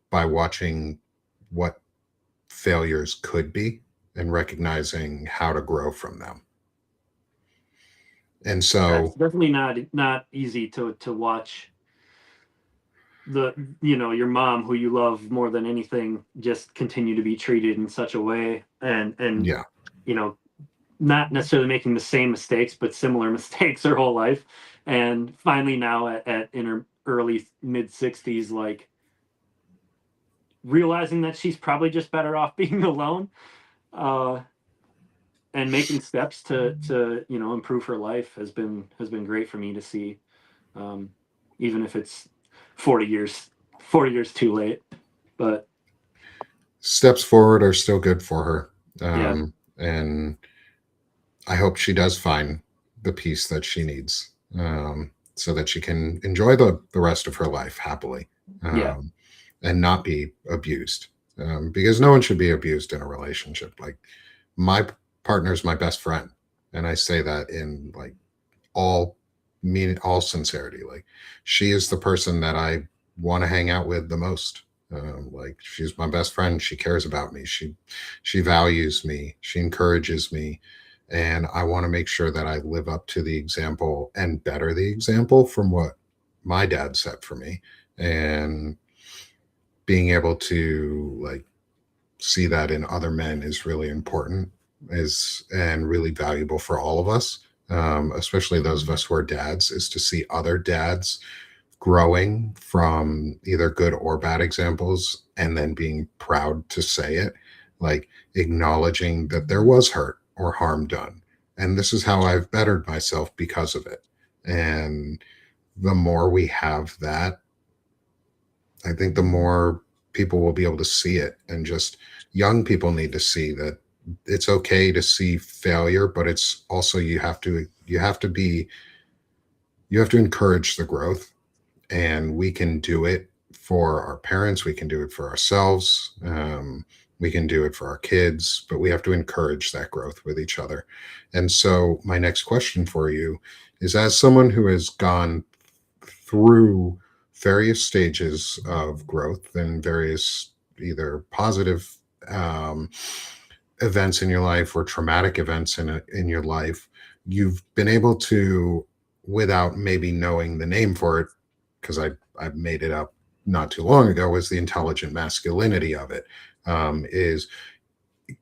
by watching what failures could be and recognizing how to grow from them. And that's so, definitely not easy to watch the your mom, who you love more than anything, just continue to be treated in such a way, and yeah, you know not necessarily making the same mistakes, but similar mistakes her whole life, and finally now at in her early mid 60s, like realizing that she's probably just better off being alone, uh, and making steps to improve her life has been great for me to see, um, even if it's 40 years too late. But steps forward are still good for her. yeah, And I hope she does find the peace that she needs, so that she can enjoy the rest of her life happily, yeah, um, and not be abused. Because no one should be abused in a relationship. Like, my partner is my best friend. And I say that in like all all sincerity. Like, she is the person that I want to hang out with the most. Like, she's my best friend. She cares about me. She values me. She encourages me, and I want to make sure that I live up to the example and better the example from what my dad set for me. And being able to like see that in other men is really important, is and really valuable for all of us, especially those of us who are dads, is to see other dads growing from either good or bad examples, and then being proud to say it, like acknowledging that there was hurt or harm done, and this is how I've bettered myself because of it. And the more we have that, I think the more people will be able to see it. And just young people need to see that it's okay to see failure, but it's also you have to encourage the growth. And we can do it for our parents, we can do it for ourselves, we can do it for our kids, but we have to encourage that growth with each other. And so my next question for you is, as someone who has gone through various stages of growth and various either positive um, events in your life or traumatic events in your life, you've been able to, without maybe knowing the name for it, because I made it up not too long ago, was the intelligent masculinity of it. Is,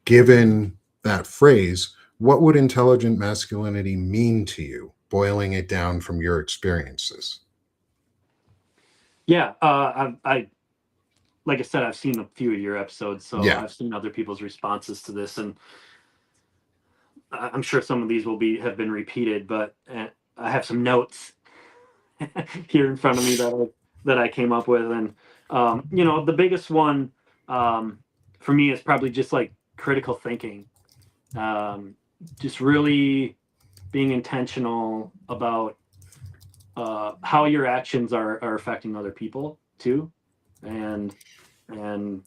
given that phrase, what would intelligent masculinity mean to you, boiling it down from your experiences? yeah. I like I said, I've seen a few of your episodes, so Yeah. I've seen other people's responses to this, and I'm sure some of these will be have been repeated. But I have some notes here in front of me that I came up with, and the biggest one, um, for me, is probably just like critical thinking, um, just really being intentional about how your actions are affecting other people too, and and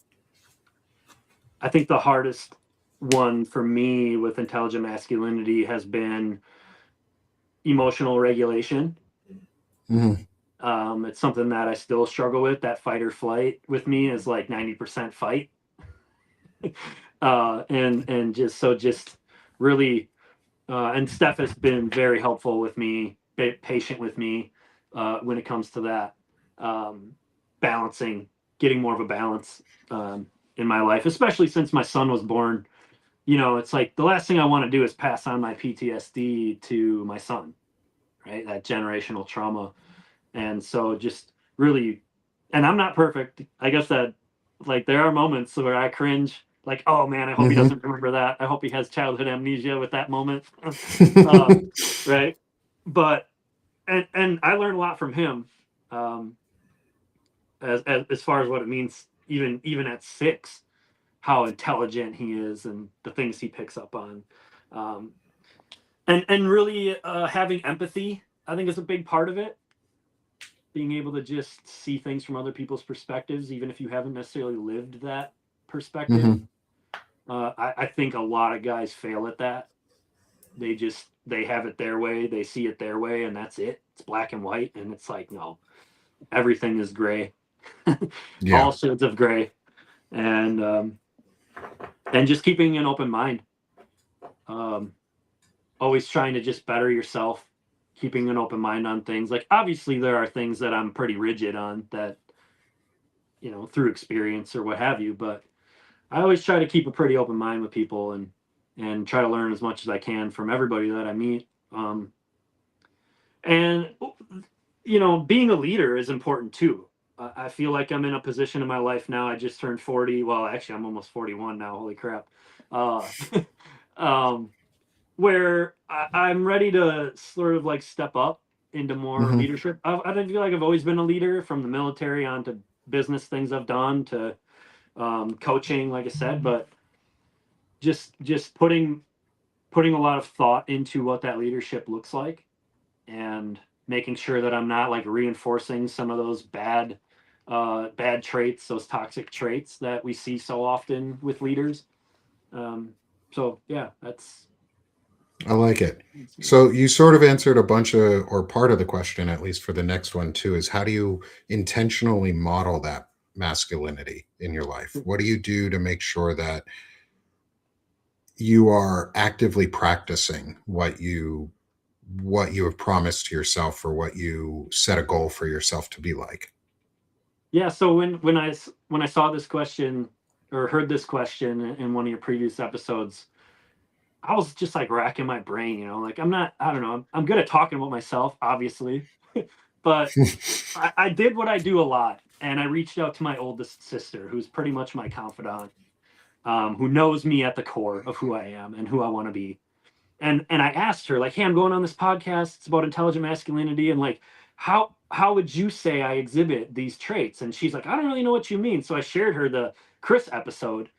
I think the hardest one for me with intelligent masculinity has been emotional regulation. Mhm. It's something that I still struggle with. That fight or flight with me is like 90% fight. And just really, and Steph has been very helpful with me, patient with me when it comes to that, um, balancing, getting more of a balance in my life, especially since my son was born. It's like the last thing I want to do is pass on my PTSD to my son, right? That generational trauma. And so just really, and I'm not perfect. I guess that, like, there are moments where I cringe, like, oh man, I hope he Mhm. doesn't remember that. I hope he has childhood amnesia with that moment. uh, right. But, and I learned a lot from him, um, as far as what it means, even at 6, how intelligent he is and the things he picks up on. Um, and really having empathy, I think, is a big part of it. Being able to just see things from other people's perspectives, even if you haven't necessarily lived that perspective. Mhm. I think a lot of guys fail at that. They have it their way, they see it their way, and that's it. It's black and white, and it's like, no, everything is gray. Yeah. All shades of gray. And just keeping an open mind. Um, Always trying to just better yourself, keeping an open mind on things. Like, obviously there are things that I'm pretty rigid on, that through experience or what have you, but I always try to keep a pretty open mind with people, and try to learn as much as I can from everybody that I meet. And being a leader is important too. I feel like I'm in a position in my life now. I just turned 40. Well, actually, I'm almost 41 now. Holy crap! Uh, um, where I'm ready to sort of like step up into more Mhm. leadership. I don't feel like I've always been a leader, from the military on to business things I've done to coaching, like I said, but just putting a lot of thought into what that leadership looks like, and making sure that I'm not like reinforcing some of those bad traits, those toxic traits that we see so often with leaders. Um, so yeah, I like it. that's me. So you sort of answered a bunch of, or part of the question, at least for the next one too, is how do you intentionally model that masculinity in your life? What do you do to make sure that you are actively practicing what you have promised to yourself, or what you set a goal for yourself to be like? Yeah. So when I saw this question, or heard this question in one of your previous episodes, I was just like racking my brain. Like, I don't know. I'm good at talking about myself, obviously, but I did what I do a lot, and I reached out to my oldest sister, who's pretty much my confidant, who knows me at the core of who I am and who I want to be. And I asked her, like, hey, I'm going on this podcast. It's about intelligent masculinity, and like, how would you say I exhibit these traits? And she's like, I don't really know what you mean. So I shared her the Chris episode,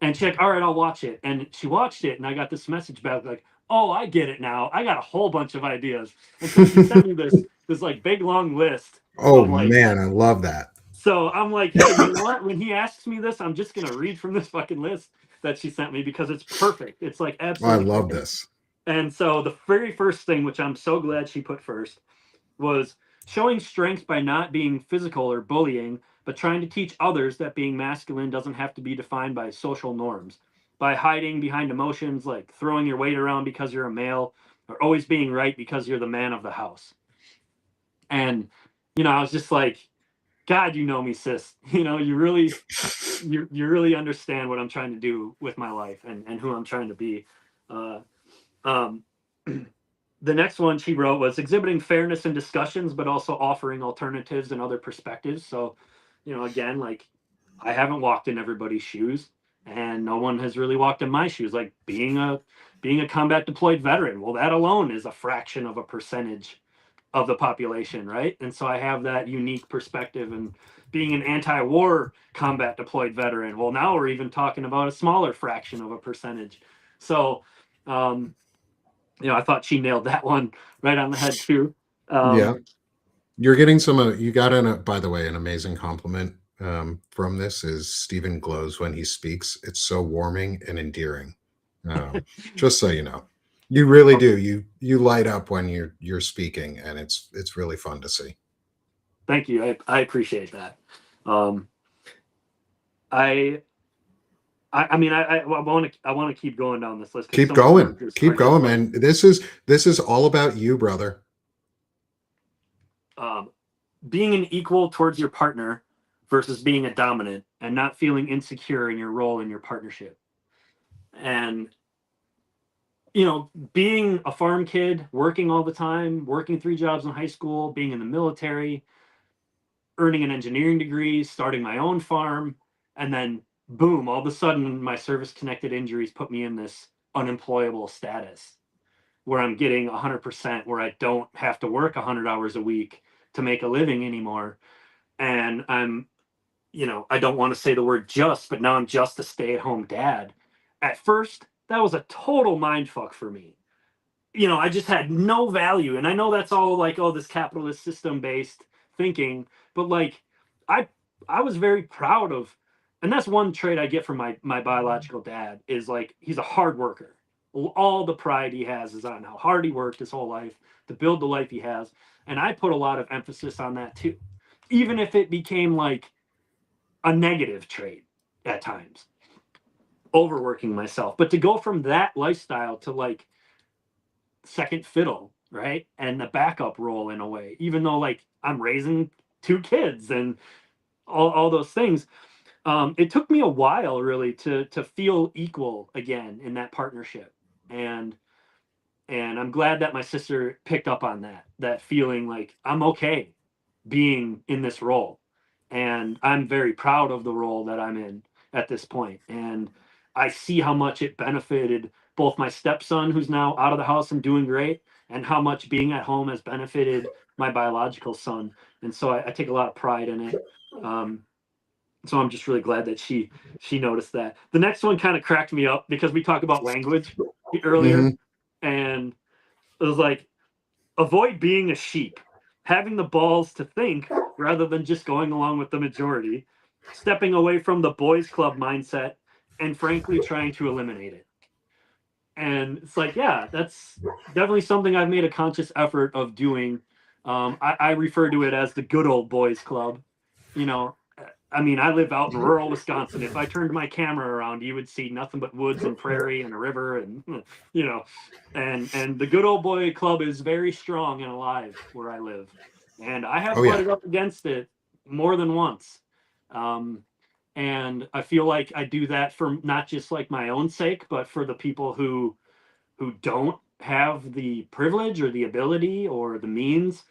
and she's like, all right, I'll watch it. And she watched it, and I got this message back like, oh, I get it now. I got a whole bunch of ideas. And so she sent me this like big long list Oh of like, man, I love that. so I'm like, hey, you know what? When he asks me this, I'm just gonna read from this fucking list that she sent me, because it's perfect. It's like I absolutely love perfect. this. And so the very first thing, which I'm so glad she put first, was showing strength by not being physical or bullying, but trying to teach others that being masculine doesn't have to be defined by social norms. By hiding behind emotions like throwing your weight around because you're a male, or always being right because you're the man of the house. And I was just like, God, you know me, sis. You really understand what I'm trying to do with my life, and who I'm trying to be. Uh, um, the next one she wrote was exhibiting fairness in discussions, but also offering alternatives and other perspectives. So, again, like, I haven't walked in everybody's shoes, and no one has really walked in my shoes. Like, being a combat deployed veteran, well, that alone is a fraction of a percentage of the population, right? And so I have that unique perspective. And being an anti-war combat deployed veteran, well, now we're even talking about a smaller fraction of a percentage. So, um, I thought she nailed that one right on the head too. Yeah. Um, You're getting some. You got by the way, an amazing compliment from this is Stephen glows when he speaks. It's so warming and endearing. Um, just so you know. You really do. You light up when you're speaking, and it's really fun to see. Thank you. I appreciate that. Um, I I mean I want to keep going down this list because some of them are Keep just going, like man. This is all about you, brother. um, being an equal towards your partner versus being a dominant and not feeling insecure in your role in your partnership. And being a farm kid, working all the time, working 3 jobs in high school, being in the military, earning an engineering degree, starting my own farm, and then boom, all of a sudden my service connected injuries put me in this unemployable status where I'm getting 100%, where I don't have to work 100 hours a week to make a living anymore. And I don't want to say the word just, but now I'm just a stay at home dad. At first, that was a total mind fuck for me. I just had no value. And I know that's all like, oh, this capitalist system based thinking, but like I I was very proud of, and that's one trait I get from my biological dad is like he's a hard worker. All the pride he has is on how hard he worked his whole life to build the life he has. And I put a lot of emphasis on that too. Even if it became like a negative trait at times, overworking myself. But to go from that lifestyle to like second fiddle, right? And the backup role in a way, even though like I'm raising 2 kids and all those things. It took me a while really to feel equal again in that partnership. And and I'm glad that my sister picked up on that feeling like I'm okay being in this role. And I'm very proud of the role that I'm in at this point. And I see how much it benefited both my stepson, who's now out of the house and doing great, and how much being at home has benefited my biological son. And so I take a lot of pride in it. Um, so I'm just really glad that she noticed that. The next one kind of cracked me up because we talked about language earlier, Hmm. and it was like avoid being a sheep, having the balls to think rather than just going along with the majority, stepping away from the boys club mindset, and frankly trying to eliminate it. And it's like, yeah, that's definitely something I've made a conscious effort of doing. I refer to it as the good old boys club. You know, I mean, I live out in rural Wisconsin. If I turned my camera around, you would see nothing but woods and prairie and a river, and you know, and the good old boy club is very strong and alive where I live, and I have Oh yeah. butted up against it more than once. Um, and I feel like I do that for not just like my own sake, but for the people who don't have the privilege or the ability or the means,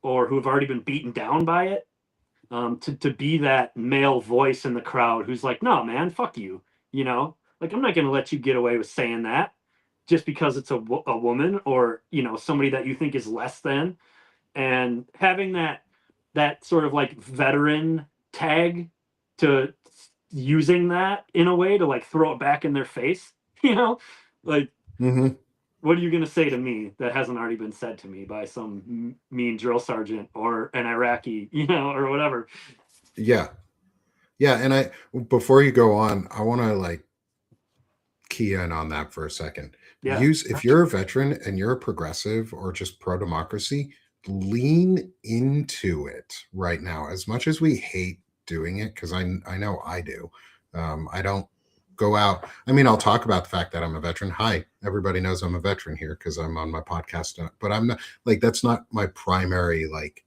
or who have already been beaten down by it, to be that male voice in the crowd who's like, no, man, fuck you. Like I'm not going to let you get away with saying that just because it's a woman or, somebody that you think is less than. And having that sort of like veteran tag to using that in a way to like throw it back in their face, like, Hmm. what are you going to say to me that hasn't already been said to me by some mean drill sergeant or an Iraqi, or whatever. Yeah. Yeah. And before you go on, I want to like key in on that for a second. Yeah. If you're a veteran and you're a progressive or just pro democracy, lean into it right now. As much as we hate doing it, because I know I do. I don't go out. I mean, I'll talk about the fact that I'm a veteran. Hi, everybody knows I'm a veteran here because I'm on my podcast. But I'm not like that's not my primary like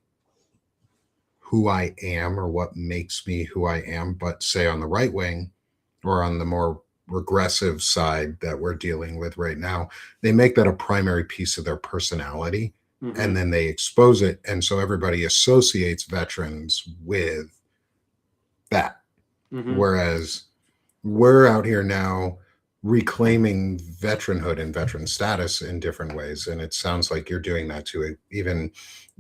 who I am or what makes me who I am. But say on the right wing or on the more regressive side that we're dealing with right now, they make that a primary piece of their personality Mm-hmm. and then they expose it. And so everybody associates veterans with that. Mm-hmm. Whereas we're out here now reclaiming veteranhood and veteran status in different ways. And it sounds like you're doing that too, even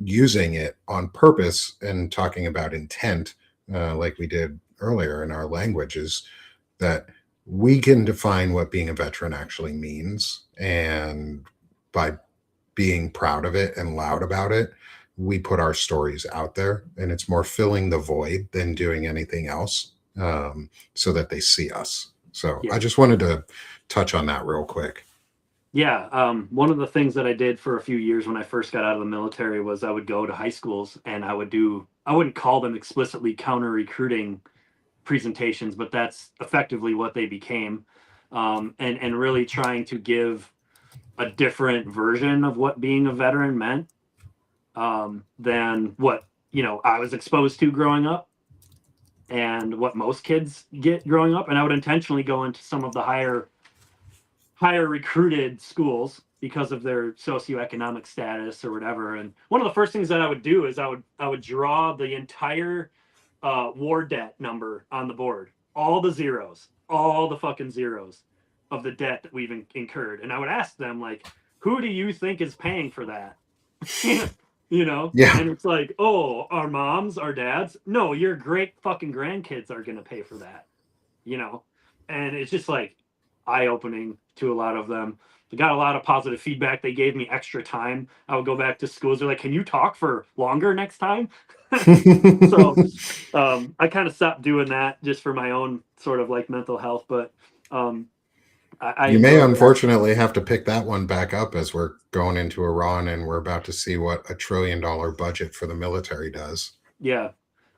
using it on purpose and talking about intent, like we did earlier in our languages, that we can define what being a veteran actually means. And by being proud of it and loud about it, we put our stories out there and it's more filling the void than doing anything else, so that they see us. So I Yeah. just wanted to touch on that real quick. Yeah, one of the things that I did for a few years when I first got out of the military was I would go to high schools and I wouldn't call them explicitly counter recruiting presentations, but that's effectively what they became. And really trying to give a different version of what being a veteran meant, than what, I was exposed to growing up and what most kids get growing up. And I would intentionally go into some of the higher recruited schools because of their socioeconomic status or whatever. And one of the first things that I would do is I would draw the entire war debt number on the board, all the zeros, all the fucking zeros of the debt that we've incurred, and I would ask them, like, who do you think is paying for that? Yeah. And it's like, oh, our moms, our dads. No, your great fucking grandkids are gonna pay for that, you know and it's just like eye opening to a lot of them. I got a lot of positive feedback. They gave me extra time. I would go back to schools. They're like, can you talk for longer next time? So I kind of stopped doing that just for my own sort of like mental health, but I You may enjoy that. unfortunately have to pick that one back up as we're going into Iran and we're about to see what $1 trillion budget for the military does. Yeah,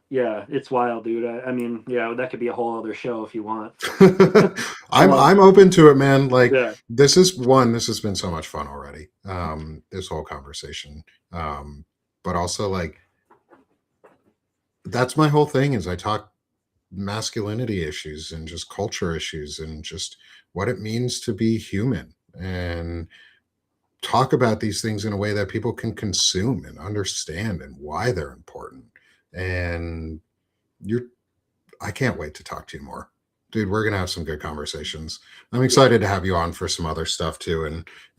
yeah, it's wild, dude. I mean, yeah, that could be a whole other show if you want. um, I'm open to it, man. Like yeah, this has been so much fun already. This whole conversation. But also like that's my whole thing is I talk masculinity issues and just culture issues and just what it means to be human and talk about these things in a way that people can consume and understand and why they're important. And you're I can't wait to talk to you more. Dude, we're gonna have some good conversations. I'm yeah, excited to have you on for some other stuff too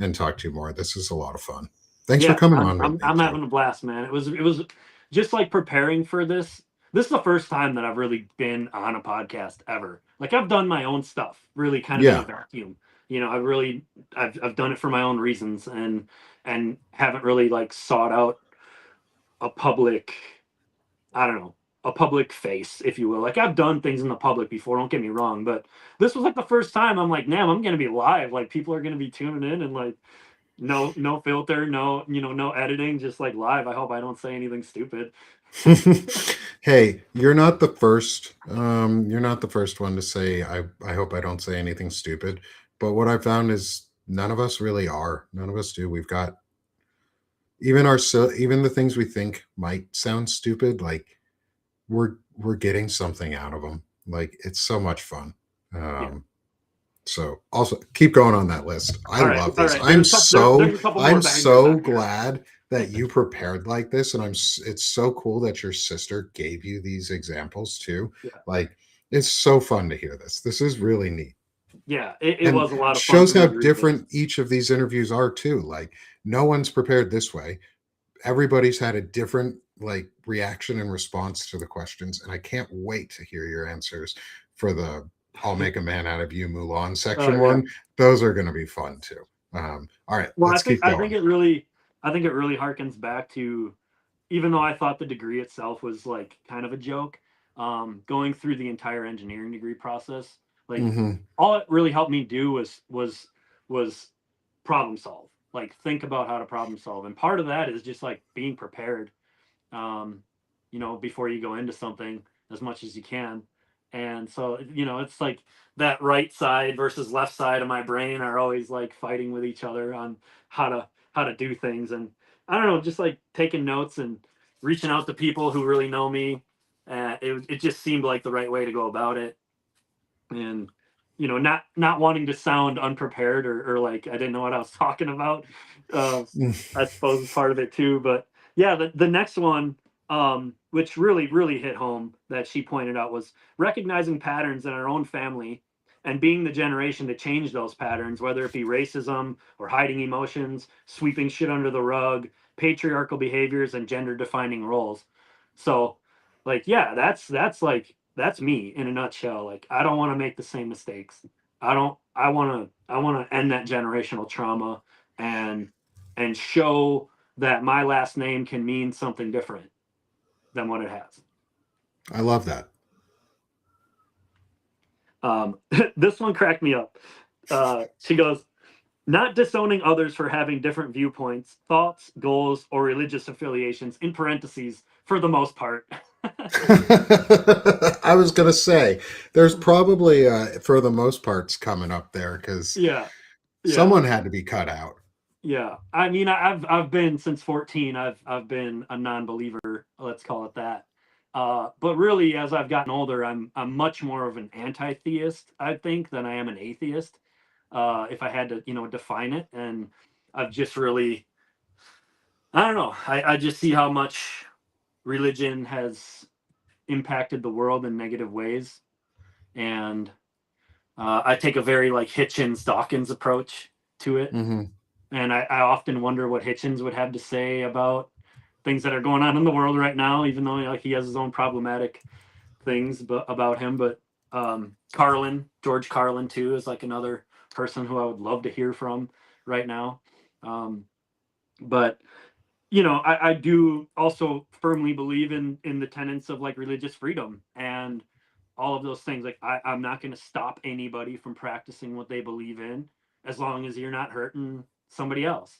and talk to you more. This is a lot of fun. Thanks for yeah. coming I'm on with I'm me I'm too. having a blast, man. It was just like preparing for this. This is the first time that I've really been on a podcast ever. Like I've done my own stuff, really kind of in a Yeah. vacuum. I've done it for my own reasons and haven't really like sought out a public, I don't know, a public face, if you will. Like I've done things in the public before, don't get me wrong, but this was like the first time I'm like, damn, I'm gonna be live. Like people are gonna be tuning in and like no filter, no editing, just like live. I hope I don't say anything stupid. Hey, you're not the first. You're not the first one to say I hope I don't say anything stupid. But what I found is none of us really are. None of us do. We've got even the things we think might sound stupid, like we're getting something out of them. Like it's so much fun. Yeah. So also keep going on that list. I All right. love All this. right. There's a couple more I'm bangers so on here. glad that you prepared like this, and it's so cool that your sister gave you these examples too. Yeah. Like it's so fun to hear this. This is really neat, Yeah. It and was a lot of fun shows for me how to read this. different each of these interviews are too. Like no one's prepared this way. Everybody's had a different like reaction and response to the questions, and I can't wait to hear your answers for the "I'll make a man out of you" Mulan Oh section yeah. one. Those are going to be fun too. All right, Well, let's keep going. I think it really harkens back to, even though I thought the degree itself was like kind of a joke, going through the entire engineering degree process, like Hmm. all it really helped me do was problem solve. Like think about how to problem solve, and part of that is just like being prepared, um, before you go into something as much as you can. And so, it's like that right side versus left side of my brain are always like fighting with each other on how to do things. And I don't know, just like taking notes and reaching out to people who really know me. It just seemed like the right way to go about it. And not wanting to sound unprepared or like I didn't know what I was talking about. Uh, I suppose is part of it too. But yeah, the next one, which really hit home that she pointed out was recognizing patterns in our own family and being the generation to change those patterns, whether it be racism or hiding emotions, sweeping shit under the rug, patriarchal behaviors, and gender defining roles. So, like, yeah, that's me in a nutshell. Like, I don't want to make the same mistakes. I want to end that generational trauma and show that my last name can mean something different than what it has. I love that. This one cracked me up. She goes, Not disowning others for having different viewpoints, thoughts, goals, or religious affiliations, in parentheses, for the most part. I was going to say, there's probably, for the most parts, coming up there because Yeah, yeah, someone had to be cut out. yeah. I mean, I've been since 14. I've been a non-believer, let's call it that. But really, as I've gotten older, I'm much more of an anti-theist, I think, than I am an atheist. If I had to, define it, and I've just really, I don't know. I just see how much religion has impacted the world in negative ways, and I take a very like Hitchens Dawkins approach to it, Hmm. and I often wonder what Hitchens would have to say about things that are going on in the world right now, even though like he has his own problematic things about him. But George Carlin too, is like another person who I would love to hear from right now. Um, but I do also firmly believe in the tenets of like religious freedom and all of those things. Like I'm not going to stop anybody from practicing what they believe in as long as you're not hurting somebody else.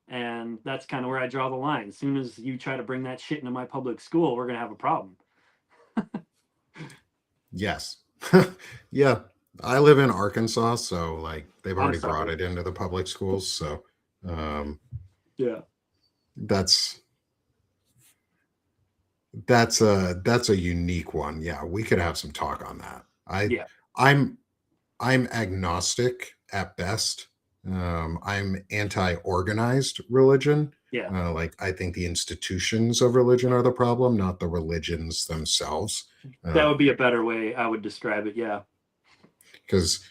And that's kind of where I draw the line. As soon as you try to bring that shit into my public school, we're going to have a problem. Yes. Yeah. I live in Arkansas, so like they've I'm already brought sorry. it into the public schools. So um, Yeah. that's that's a unique one. Yeah, we could have some talk on that. Yeah. I'm I'm agnostic at best. I'm anti-organized religion. Yeah. Like I think the institutions of religion are the problem, not the religions themselves. That would be a better way I would describe it. Yeah. Because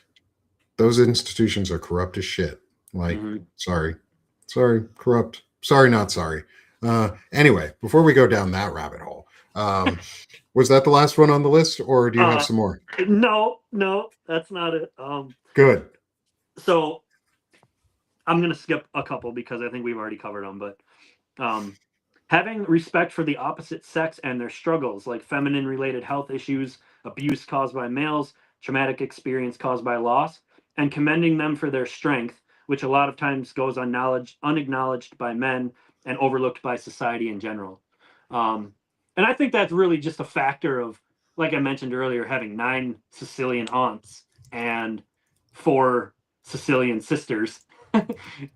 those institutions are corrupt as shit. Like, Hmm. sorry, sorry, corrupt. Sorry, not sorry. Anyway, before we go down that rabbit hole, was that the last one on the list, or do you have Uh, some more? no, no, that's not it. Good. So I'm gonna skip a couple because I think we've already covered them. But um, having respect for the opposite sex and their struggles, like feminine-related health issues, abuse caused by males, traumatic experience caused by loss, and commending them for their strength, which a lot of times goes unacknowledged by men and overlooked by society in general. Um, and I think that's really just a factor of, like I mentioned earlier, having 9 Sicilian aunts and 4 Sicilian sisters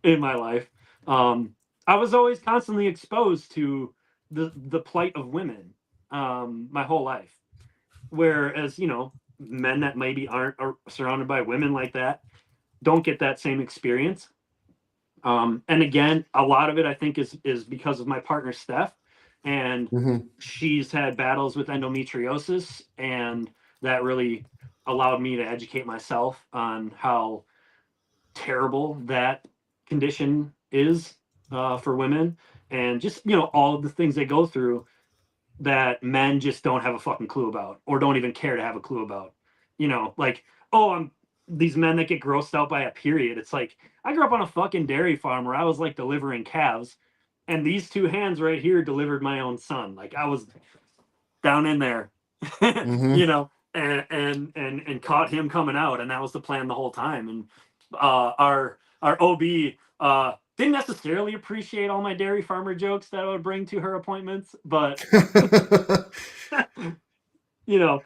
in my life. I was always constantly exposed to the plight of women my whole life. Whereas, men that maybe aren't are surrounded by women like that don't get that same experience. And again, a lot of it I think is because of my partner Steph, and Hmm. she's had battles with endometriosis, and that really allowed me to educate myself on how terrible that condition is for women, and just all of the things they go through that men just don't have a fucking clue about or don't even care to have a clue about. Like, oh, I'm these men that get grossed out by a period. It's like I grew up on a fucking dairy farm where I was like delivering calves, and these two hands right here delivered my own son. Like I was down in there, Hmm. and caught him coming out, and that was the plan the whole time. And our OB didn't necessarily appreciate all my dairy farmer jokes that I would bring to her appointments, but you know,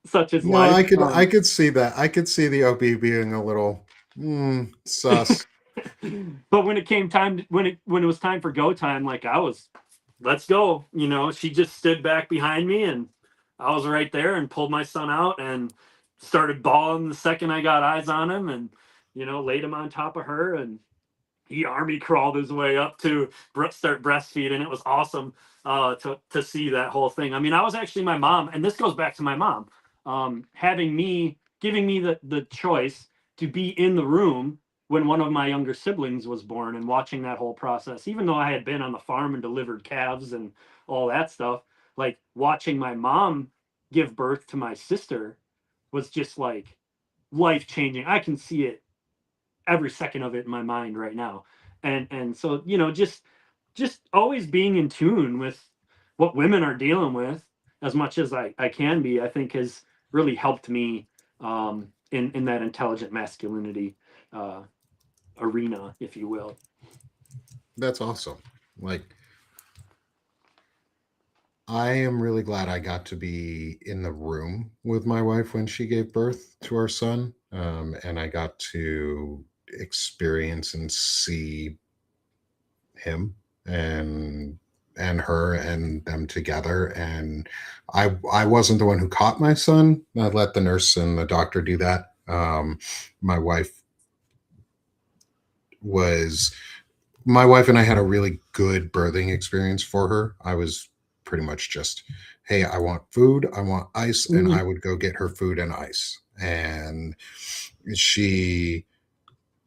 such is No, life. I could see that. I could see the OB being a little sus. But when it came time when it was time for go time, like I was, let's go. She just stood back behind me, and I was right there and pulled my son out and started bawling the second I got eyes on him, and laid him on top of her, and he army crawled his way up to start breastfeeding. It was awesome to see that whole thing. I mean, I was actually my mom, and this goes back to my mom giving me the choice to be in the room when one of my younger siblings was born and watching that whole process. Even though I had been on the farm and delivered calves and all that stuff, like watching my mom give birth to my sister was just like life changing. I can see it every second of it in my mind right now. And so just always being in tune with what women are dealing with as much as I can be, I think has really helped me in that intelligent masculinity uh, arena, if you will. That's awesome. Like, I am really glad I got to be in the room with my wife when she gave birth to our son. And I got to experience and see him and her and them together. And I wasn't the one who caught my son. I let the nurse and the doctor do that. My wife was my wife and I had a really good birthing experience for her. I was pretty much just, hey, I want food, I want ice, and I Mhm. would go get her food and ice. And she,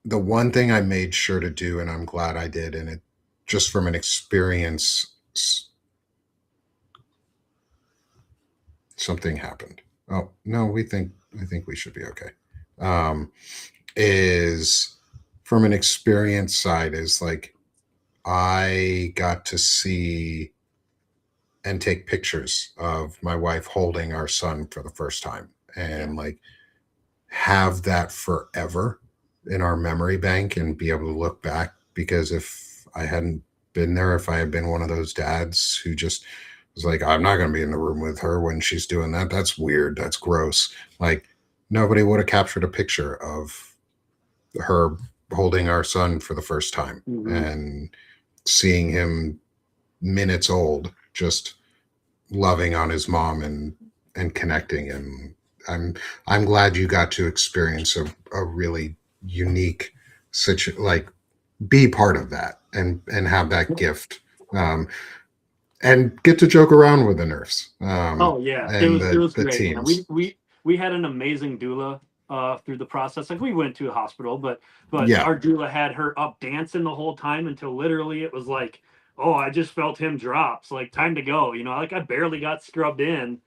the one thing I made sure to do, and I'm glad I did, and it just from an experience, something happened. Oh no, I think we should be okay. Um, is from an experience side is like I got to see and take pictures of my wife holding our son for the first time Yeah. and like have that forever in our memory bank and be able to look back because if I hadn't been there, if I had been one of those dads who just was like, I'm not going to be in the room with her when she's doing that, that's weird, that's gross, like nobody would have captured a picture of her holding our son for the first time Hmm. and seeing him minutes old just loving on his mom and connecting. And i'm I'm glad you got to experience a really unique like be part of that and have that gift, um, and get to joke around with the nurse, Oh yeah, and it was the great, man. teams. We had an amazing doula through the process. Like we went to a hospital, but Yeah, our doula had her up dancing the whole time until literally it was like, oh, I just felt him drops, like time to go. You know, like I barely got scrubbed in,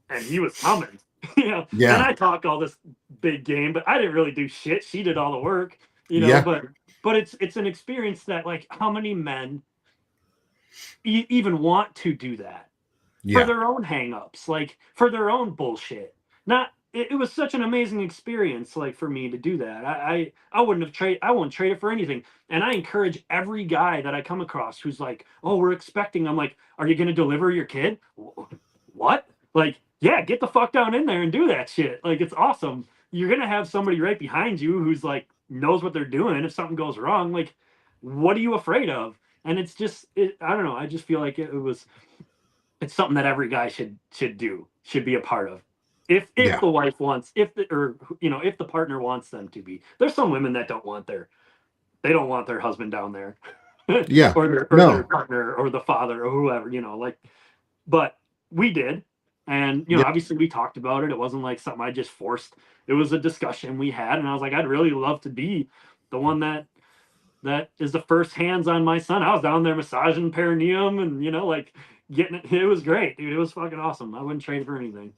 and he was coming. You know, and yeah, I talk all this big game, but I didn't really do shit. She did all the work. You know, yeah, but it's an experience that like how many men even want to do that for yeah, their own hangups, like for their own bullshit. Not it was such an amazing experience, like for me to do that. I wouldn't have trade I wouldn't trade it for anything. And I encourage every guy that I come across who's like, "Oh, we're expecting." I'm like, "Are you gonna deliver your kid?" What? Like, yeah, get the fuck down in there and do that shit. Like, it's awesome. You're gonna have somebody right behind you who's like knows what they're doing. If something goes wrong, like, what are you afraid of? And it's just, I don't know. I just feel like it was it's something that every guy should do, should be a part of. If yeah, the wife wants, if the or you know, if the partner wants them to be. There's some women that they don't want their husband down there. yeah, Or their no, partner or the father or whoever, you know, like but we did. And you know, yeah, obviously we talked about it. It wasn't like something I just forced. It was a discussion we had and I was like, I'd really love to be the one that is the first hands on my son. I was down there massaging perineum and you know, like getting it. It was great, dude. It was fucking awesome. I wouldn't trade it for anything.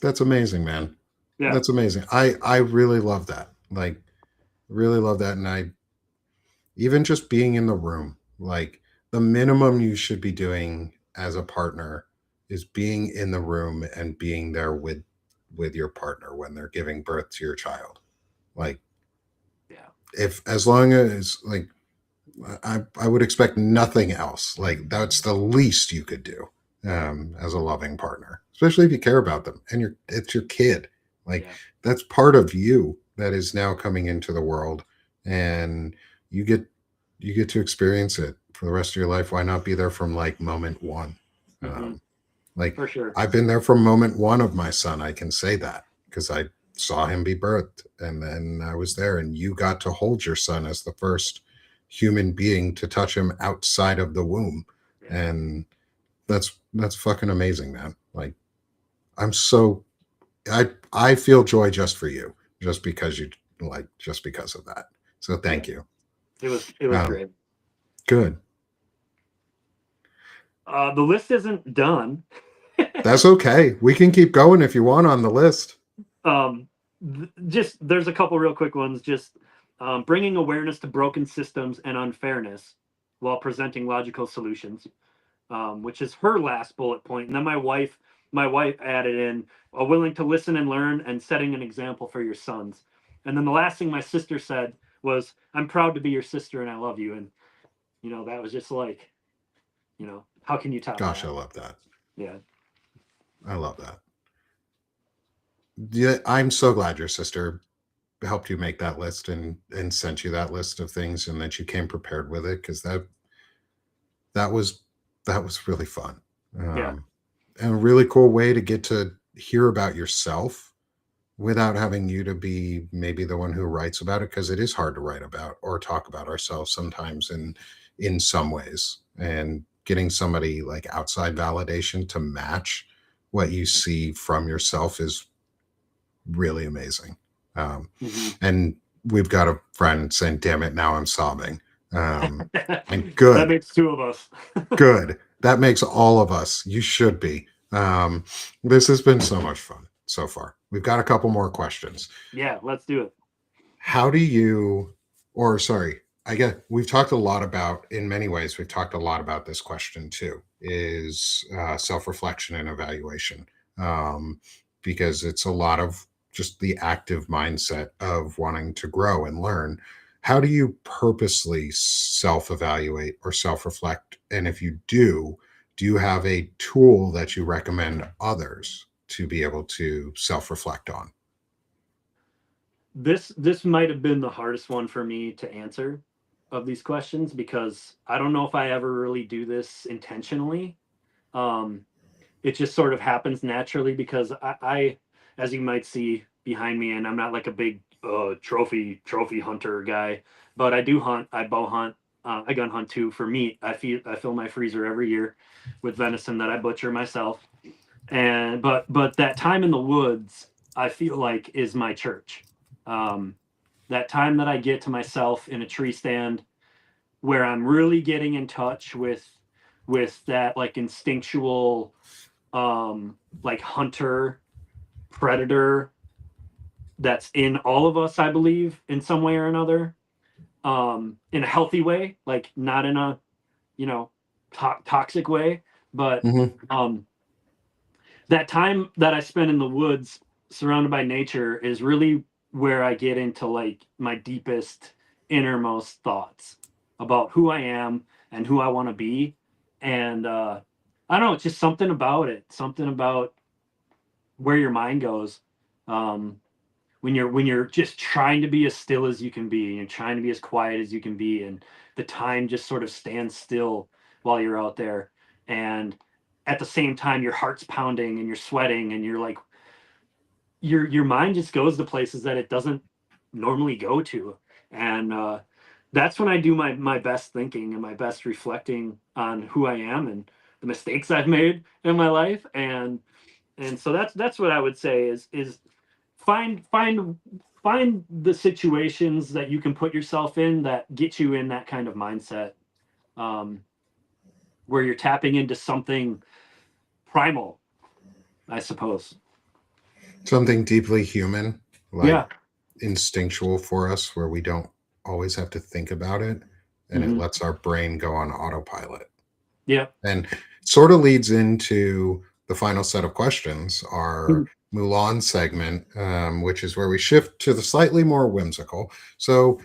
that's amazing, man. Yeah. That's amazing. I really love that, like really love that. And I even just being in the room, like the minimum you should be doing as a partner is being in the room and being there with your partner when they're giving birth to your child. Like Yeah. if as long as like I would expect nothing else. Like that's the least you could do, as a loving partner, especially if you care about them and it's your kid. Like Yeah. that's part of you that is now coming into the world, and you get you get to experience it for the rest of your life. Why not be there from like moment one? Hmm. Um, like For sure. I've been there from moment one of my son. I can say that because I saw him be birthed, and then I was there, and you got to hold your son as the first human being to touch him outside of the womb, Yeah. and that's fucking amazing, man. Like I'm so I feel joy just for you, just because you like just because of that. So Yeah. thank you. It was Um, great. good. The list isn't done. That's okay. We can keep going if you want on the list. um, just there's a couple real quick ones. Just bringing awareness to broken systems and unfairness while presenting logical solutions, which is her last bullet point. And then my wife added in willing to listen and learn and setting an example for your sons. And then the last thing my sister said was, "I'm proud to be your sister and I love you." And that was just like, how can you top Gosh, I that? love that. Yeah. I love that. Yeah, I'm so glad your sister helped you make that list and sent you that list of things and that you came prepared with it because that was that was really fun. Yeah. Um, and a really cool way to get to hear about yourself without having you to be maybe the one who writes about it because it is hard to write about or talk about ourselves sometimes in some ways and getting somebody like outside validation to match what you see from yourself is really amazing. um, Hmm. and we've got a friend saying damn it now I'm sobbing. And That good, makes two of us. good, that makes all of us, you should be. This has been so much fun so far. We've got a couple more questions. Yeah, let's do it. How do you, or sorry, I get, we've talked a lot about, in many ways, we've talked a lot about this question too, is self reflection and evaluation. Um, because it's a lot of just the active mindset of wanting to grow and learn. How do you purposely self evaluate or self reflect? And if you do you have a tool that you recommend others to be able to self reflect on? This might have been the hardest one for me to answer of these questions, because I don't know if I ever really do this intentionally. Um, it just sort of happens naturally because as you might see behind me, and I'm not like a big trophy hunter guy, but I do hunt. I bow hunt. I gun hunt too for meat. I fill my freezer every year with venison that I butcher myself. And but that time in the woods, I feel like, is my church. Um, that time that I get to myself in a tree stand, where I'm really getting in touch with that like instinctual, like hunter predator that's in all of us, I believe, in some way or another, in a healthy way, like not in a, you know toxic way, but Mhm. um that time that I spend in the woods surrounded by nature is really where I get into like my deepest, innermost thoughts about who I am and who I want to be. And I don't know, it's just something about it, something about where your mind goes. Um, when you're just trying to be as still as you can be, and you're trying to be as quiet as you can be, and the time just sort of stands still while you're out there, and at the same time your heart's pounding and you're sweating, and you're like, your mind just goes to places that it doesn't normally go to. And that's when I do my best thinking and my best reflecting on who I am and the mistakes I've made in my life. And so that's what I would say is find the situations that you can put yourself in that get you in that kind of mindset, um, where you're tapping into something primal, I suppose. Something deeply human, like Yeah. instinctual for us, where we don't always have to think about it and it Hmm. lets our brain go on autopilot. Yeah. And sort of leads into the final set of questions, our Mulan segment, which is where we shift to the slightly more whimsical. So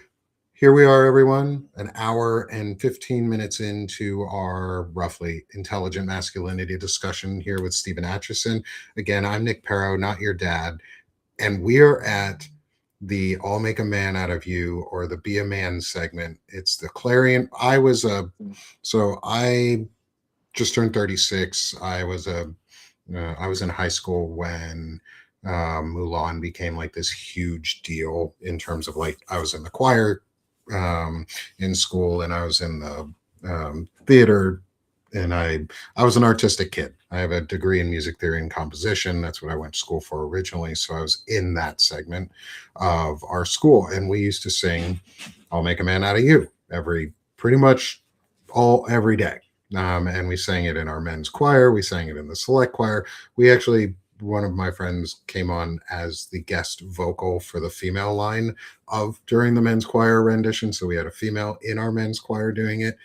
here we are, everyone, an hour and 15 minutes into our roughly intelligent masculinity discussion here with Stephen Acheson. Again, I'm Nick Paro, not your dad. And we are at the I'll Make a Man Out of You or the Be a Man segment. It's the Clarion. So I just turned 36. I was in high school when Mulan became like this huge deal in terms of like I was in the choir um, in school and I was in the theater and I was an artistic kid. I have a degree in music theory and composition. That's what I went to school for originally. So I was in that segment of our school, and we used to sing "I'll Make a Man Out of You" pretty much all every day. And we sang it in our men's choir. We sang it in the select choir. We actually, one of my friends came on as the guest vocal for the female line of during the men's choir rendition. So we had a female in our men's choir doing it,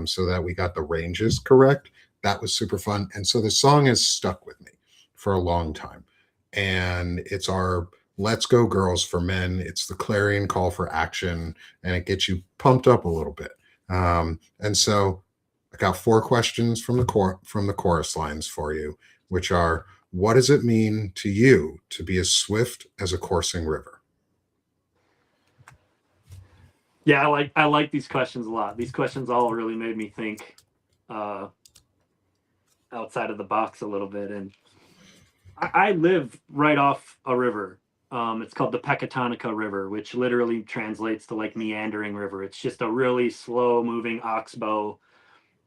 so that we got the ranges correct. That was super fun. And so the song has stuck with me for a long time. And it's our Let's Go Girls for Men. It's the clarion call for action, and it gets you pumped up a little bit. And so I got four questions from the chorus lines for you, which are: what does it mean to you to be as swift as a coursing river? Yeah, I like these questions a lot. These questions all really made me think uh, outside of the box a little bit. And I live right off a river. It's called the Pecatonica River, which literally translates to like meandering river. It's just a really slow moving oxbow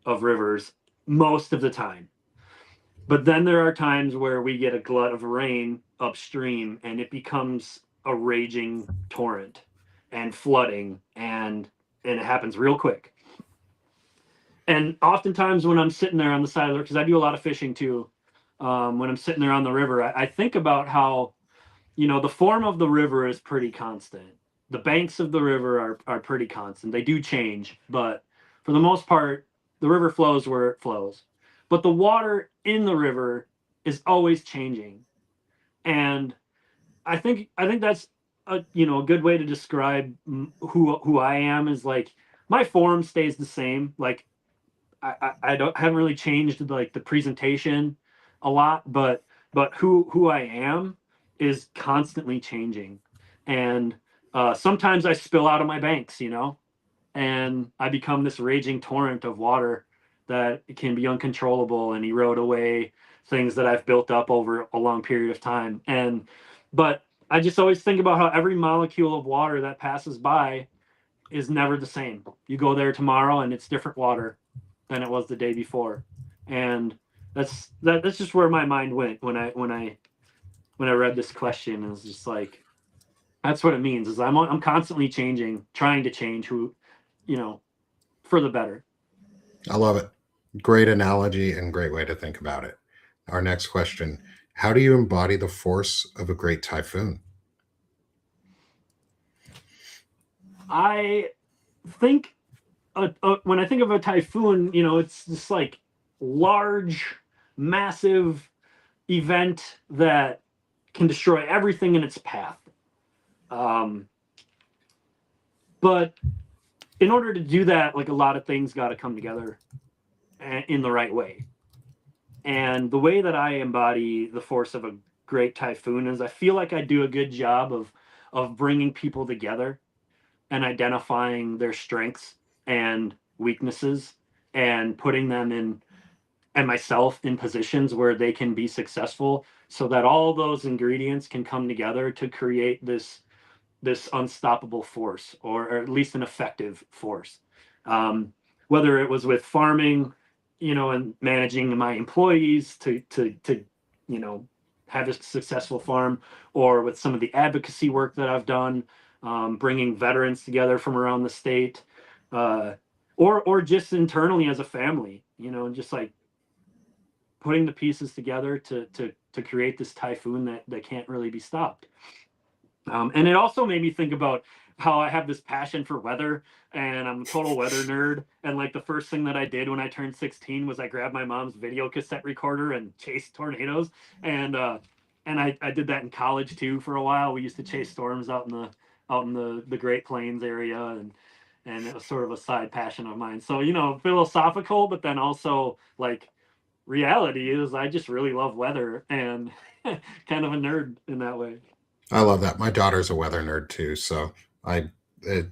of rivers most of the time. But then there are times where we get a glut of rain upstream and it becomes a raging torrent and flooding, and it happens real quick. And oftentimes when I'm sitting there on the side of the river, because I do a lot of fishing too, when I'm sitting there on the river, I think about how, the form of the river is pretty constant. The banks of the river are pretty constant. They do change, but for the most part, the river flows where it flows. But the water in the river is always changing. And I think that's a good way to describe who I am is like my form stays the same. Like I don't haven't really changed like the presentation a lot, but who I am is constantly changing, and sometimes I spill out of my banks, and I become this raging torrent of water that can be uncontrollable and erode away things that I've built up over a long period of time. But I just always think about how every molecule of water that passes by is never the same. You go there tomorrow and it's different water than it was the day before, and that's just where my mind went when I read this question. It was just like that's what it means. Is I'm constantly changing, trying to change who, you know, for the better. I love it. Great analogy and great way to think about it. Our next question: how do you embody the force of a great typhoon? I think when I think of a typhoon, it's this like large, massive event that can destroy everything in its path. Um, but in order to do that, like a lot of things got to come together in the right way. And the way that I embody the force of a great typhoon is I feel like I do a good job of bringing people together and identifying their strengths and weaknesses and putting them in and myself in positions where they can be successful so that all those ingredients can come together to create this unstoppable force, or at least an effective force. Um, Whether it was with farming, and managing my employees to have a successful farm, or with some of the advocacy work that I've done, bringing veterans together from around the state, uh, or just internally as a family, just like putting the pieces together to create this typhoon that can't really be stopped. And it also made me think about how I have this passion for weather, and I'm a total weather nerd. And like the first thing that I did when I turned 16 was I grabbed my mom's video cassette recorder and chased tornadoes. And I did that in college too for a while. We used to chase storms out in the Great Plains area, and it was sort of a side passion of mine. So philosophical, but then also like reality is I just really love weather and kind of a nerd in that way. I love that. My daughter's a weather nerd too, so I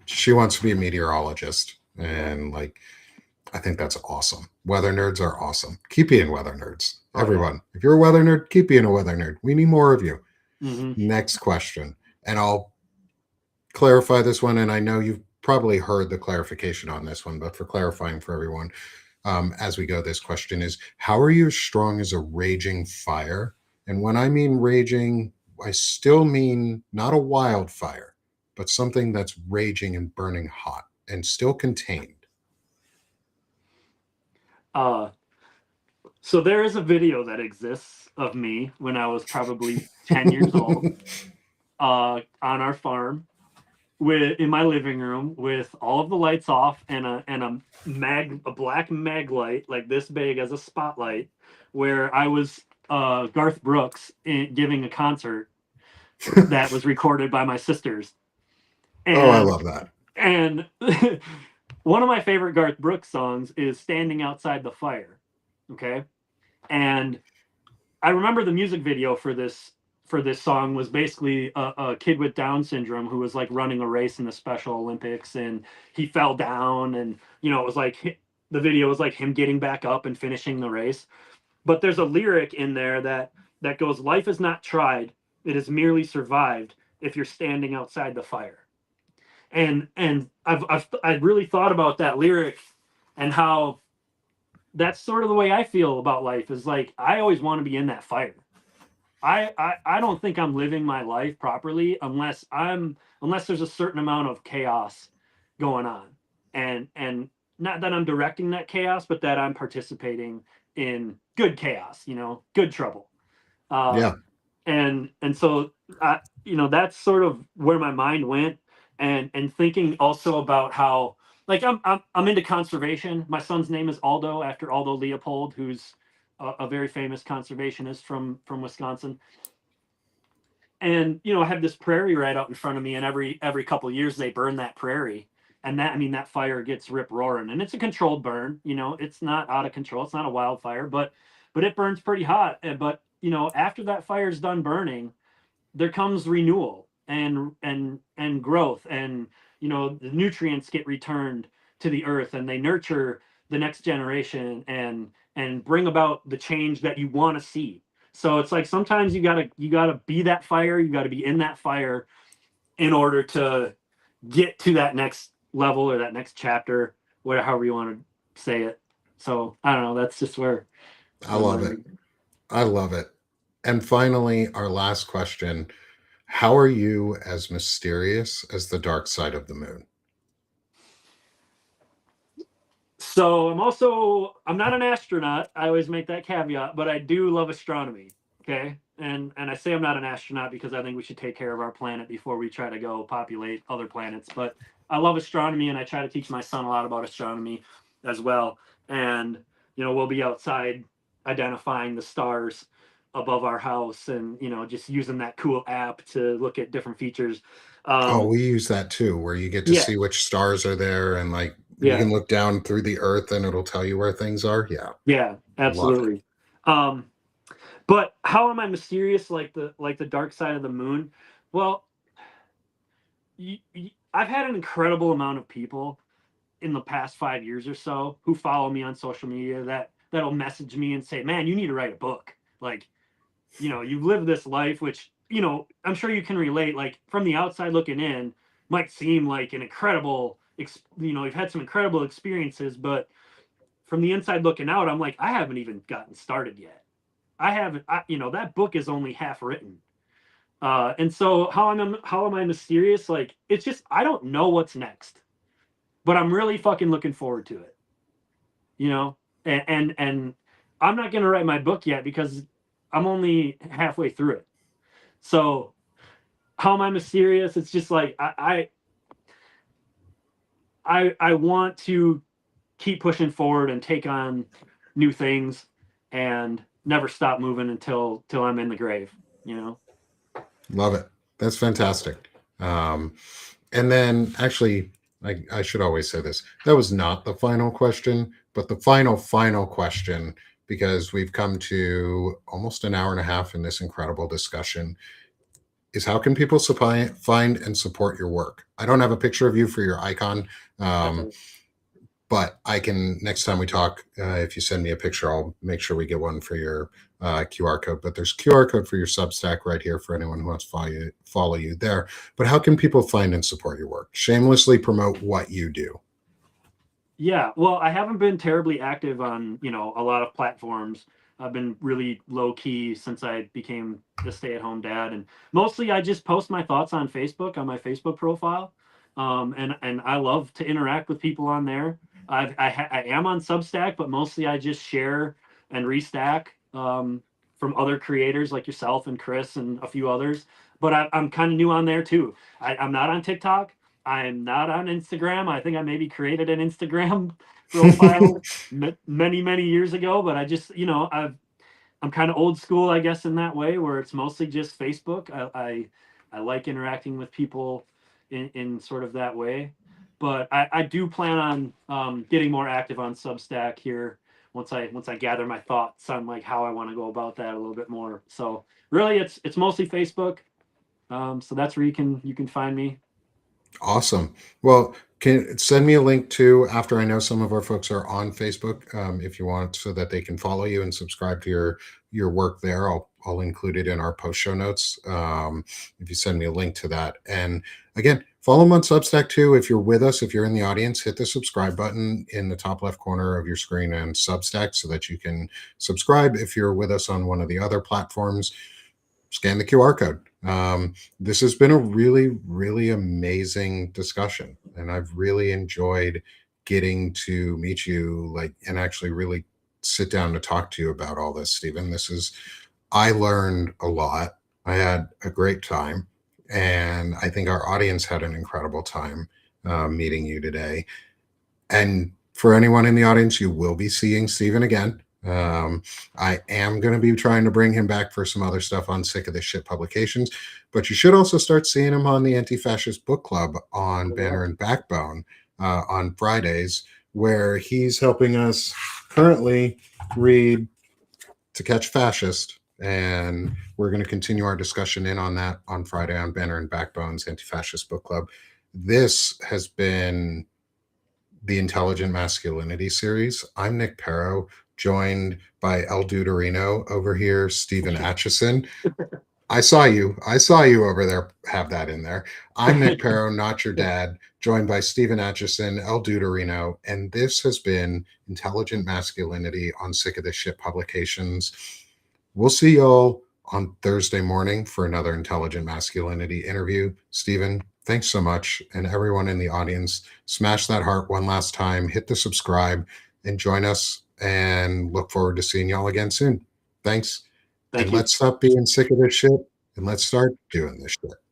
she wants to be a meteorologist, and like I think that's awesome. Weather nerds are awesome. Keep being weather nerds, Oh yeah. everyone. If you're a weather nerd, keep being a weather nerd. We need more of you. Hmm. Next question, and I'll clarify this one. And I know you've probably heard the clarification on this one, but for clarifying for everyone, as we go, this question is: how are you as strong as a raging fire? And when I mean raging, I still mean not a wildfire, but something that's raging and burning hot and still contained. Uh, so there is a video that exists of me when I was probably 10 years old, on our farm with in my living room with all of the lights off and a black mag light like this big as a spotlight, where I was Garth Brooks giving a concert, that was recorded by my sisters. Oh, I And love that. and one of my favorite Garth Brooks songs is Standing Outside the Fire. Okay. And I remember the music video for this song was basically a kid with Down syndrome who was like running a race in the Special Olympics, and he fell down, and it was like the video was like him getting back up and finishing the race. But there's a lyric in there that goes, "Life is not tried; it is merely survived if you're standing outside the fire." And I really thought about that lyric and how that's sort of the way I feel about life. Is like I always want to be in that fire. I don't think I'm living my life properly unless there's a certain amount of chaos going on, and not that I'm directing that chaos, but that I'm participating in good chaos, good trouble. uh Yeah. and so that's sort of where my mind went, and thinking also about how, like, I'm into conservation. My son's name is Aldo, after Aldo Leopold, who's a very famous conservationist from Wisconsin. And I have this prairie right out in front of me, and every couple of years they burn that prairie, and that fire gets rip roaring, and it's a controlled burn. It's not out of control, it's not a wildfire, but it burns pretty hot. But after that fire's done burning, there comes renewal and growth, and the nutrients get returned to the earth, and they nurture the next generation, and bring about the change that you want to see. So it's like sometimes you gotta be that fire, you gotta be in that fire in order to get to that next level or that next chapter, whatever, however you want to say it. So I don't know, that's just where I my love it. mind. I love it. And finally, our last question: how are you as mysterious as the dark side of the moon? So I'm not an astronaut. I always make that caveat, but I do love astronomy. Okay. And I say I'm not an astronaut because I think we should take care of our planet before we try to go populate other planets. But I love astronomy, and I try to teach my son a lot about astronomy as well. And we'll be outside identifying the stars above our house, and just using that cool app to look at different features. Oh, Um we use that too, where you get to yeah, see which stars are there and like you yeah. can look down through the earth and it'll tell you where things are. Yeah. Yeah, Love it. absolutely. Um But how am I mysterious, like the dark side of the moon? Well, I've had an incredible amount of people in the past 5 years or so who follow me on social media that'll message me and say, "Man, you need to write a book. Like, you've lived this life, which I'm sure you can relate. Like from the outside looking in, might seem like an incredible, you've had some incredible experiences, but from the inside looking out, I'm like, I haven't even gotten started yet. I haven't, that book is only half written." And so how am I mysterious? Like it's just I don't know what's next, but I'm really fucking looking forward to it. You know, and I'm not gonna write my book yet because I'm only halfway through it. So how am I mysterious? It's just like I want to keep pushing forward and take on new things, and never stop moving until I'm in the grave. You know. Love it. That's fantastic. Um, and then actually, I should always say this. That was not the final question, but the final question, because we've come to almost an hour and a half in this incredible discussion, is how can people find and support your work? I don't have a picture of you for your icon. Um, Okay. but I can, next time we talk, if you send me a picture, I'll make sure we get one for your QR code. But there's QR code for your Substack right here for anyone who wants to follow you there. But how can people find and support your work? Shamelessly promote what you do. Yeah, well, I haven't been terribly active on, a lot of platforms. I've been really low key since I became the stay-at-home dad, and mostly I just post my thoughts on Facebook, on my Facebook profile. And I love to interact with people on there. I am on Substack, but mostly I just share and restack from other creators like yourself and Chris and a few others. But I'm kind of new on there too. I'm not on TikTok. I'm not on Instagram. I think I maybe created an Instagram profile many, many years ago, but I just, I'm kind of old school, I guess, in that way, where it's mostly just Facebook. I like interacting with people in sort of that way, but I do plan on getting more active on Substack here once I gather my thoughts on like how I want to go about that a little bit more. So really, it's mostly Facebook. So that's where you can find me. Awesome. Well, can send me a link too after. I know some of our folks are on Facebook, if you want, so that they can follow you and subscribe to your work there. I'll include it in our post show notes, if you send me a link to that. And again, follow them on Substack too. If you're with us, if you're in the audience, hit the subscribe button in the top left corner of your screen and Substack so that you can subscribe. If you're with us on one of the other platforms, scan the QR code. This has been a really, really amazing discussion, and I've really enjoyed getting to meet you, like, and actually really sit down to talk to you about all this, Stephen. I learned a lot. I had a great time, and I think our audience had an incredible time meeting you today. And for anyone in the audience, you will be seeing Stephen again. I am going to be trying to bring him back for some other stuff on Sick of This Shit publications, but you should also start seeing him on the Anti-Fascist Book Club on Banner and Backbone on Fridays, where he's helping us currently read To Catch Fascist. And we're going to continue our discussion in on that on Friday on Banner and Backbone's Anti-Fascist Book Club. This has been the Intelligent Masculinity series. I'm Nick Paro, joined by El Deuterino over here, Stephen Acheson. I saw you. I saw you over there. Have that in there. I'm Nick Paro, not your dad, joined by Stephen Acheson, El Deuterino, and this has been Intelligent Masculinity on Sick of This Shit publications. We'll see y'all on Thursday morning for another Intelligent Masculinity interview. Stephen, thanks so much. And everyone in the audience, smash that heart one last time, hit the subscribe, and join us. And look forward to seeing y'all again soon. Thanks. Thank And you. let's stop being sick of this shit and let's start doing this shit.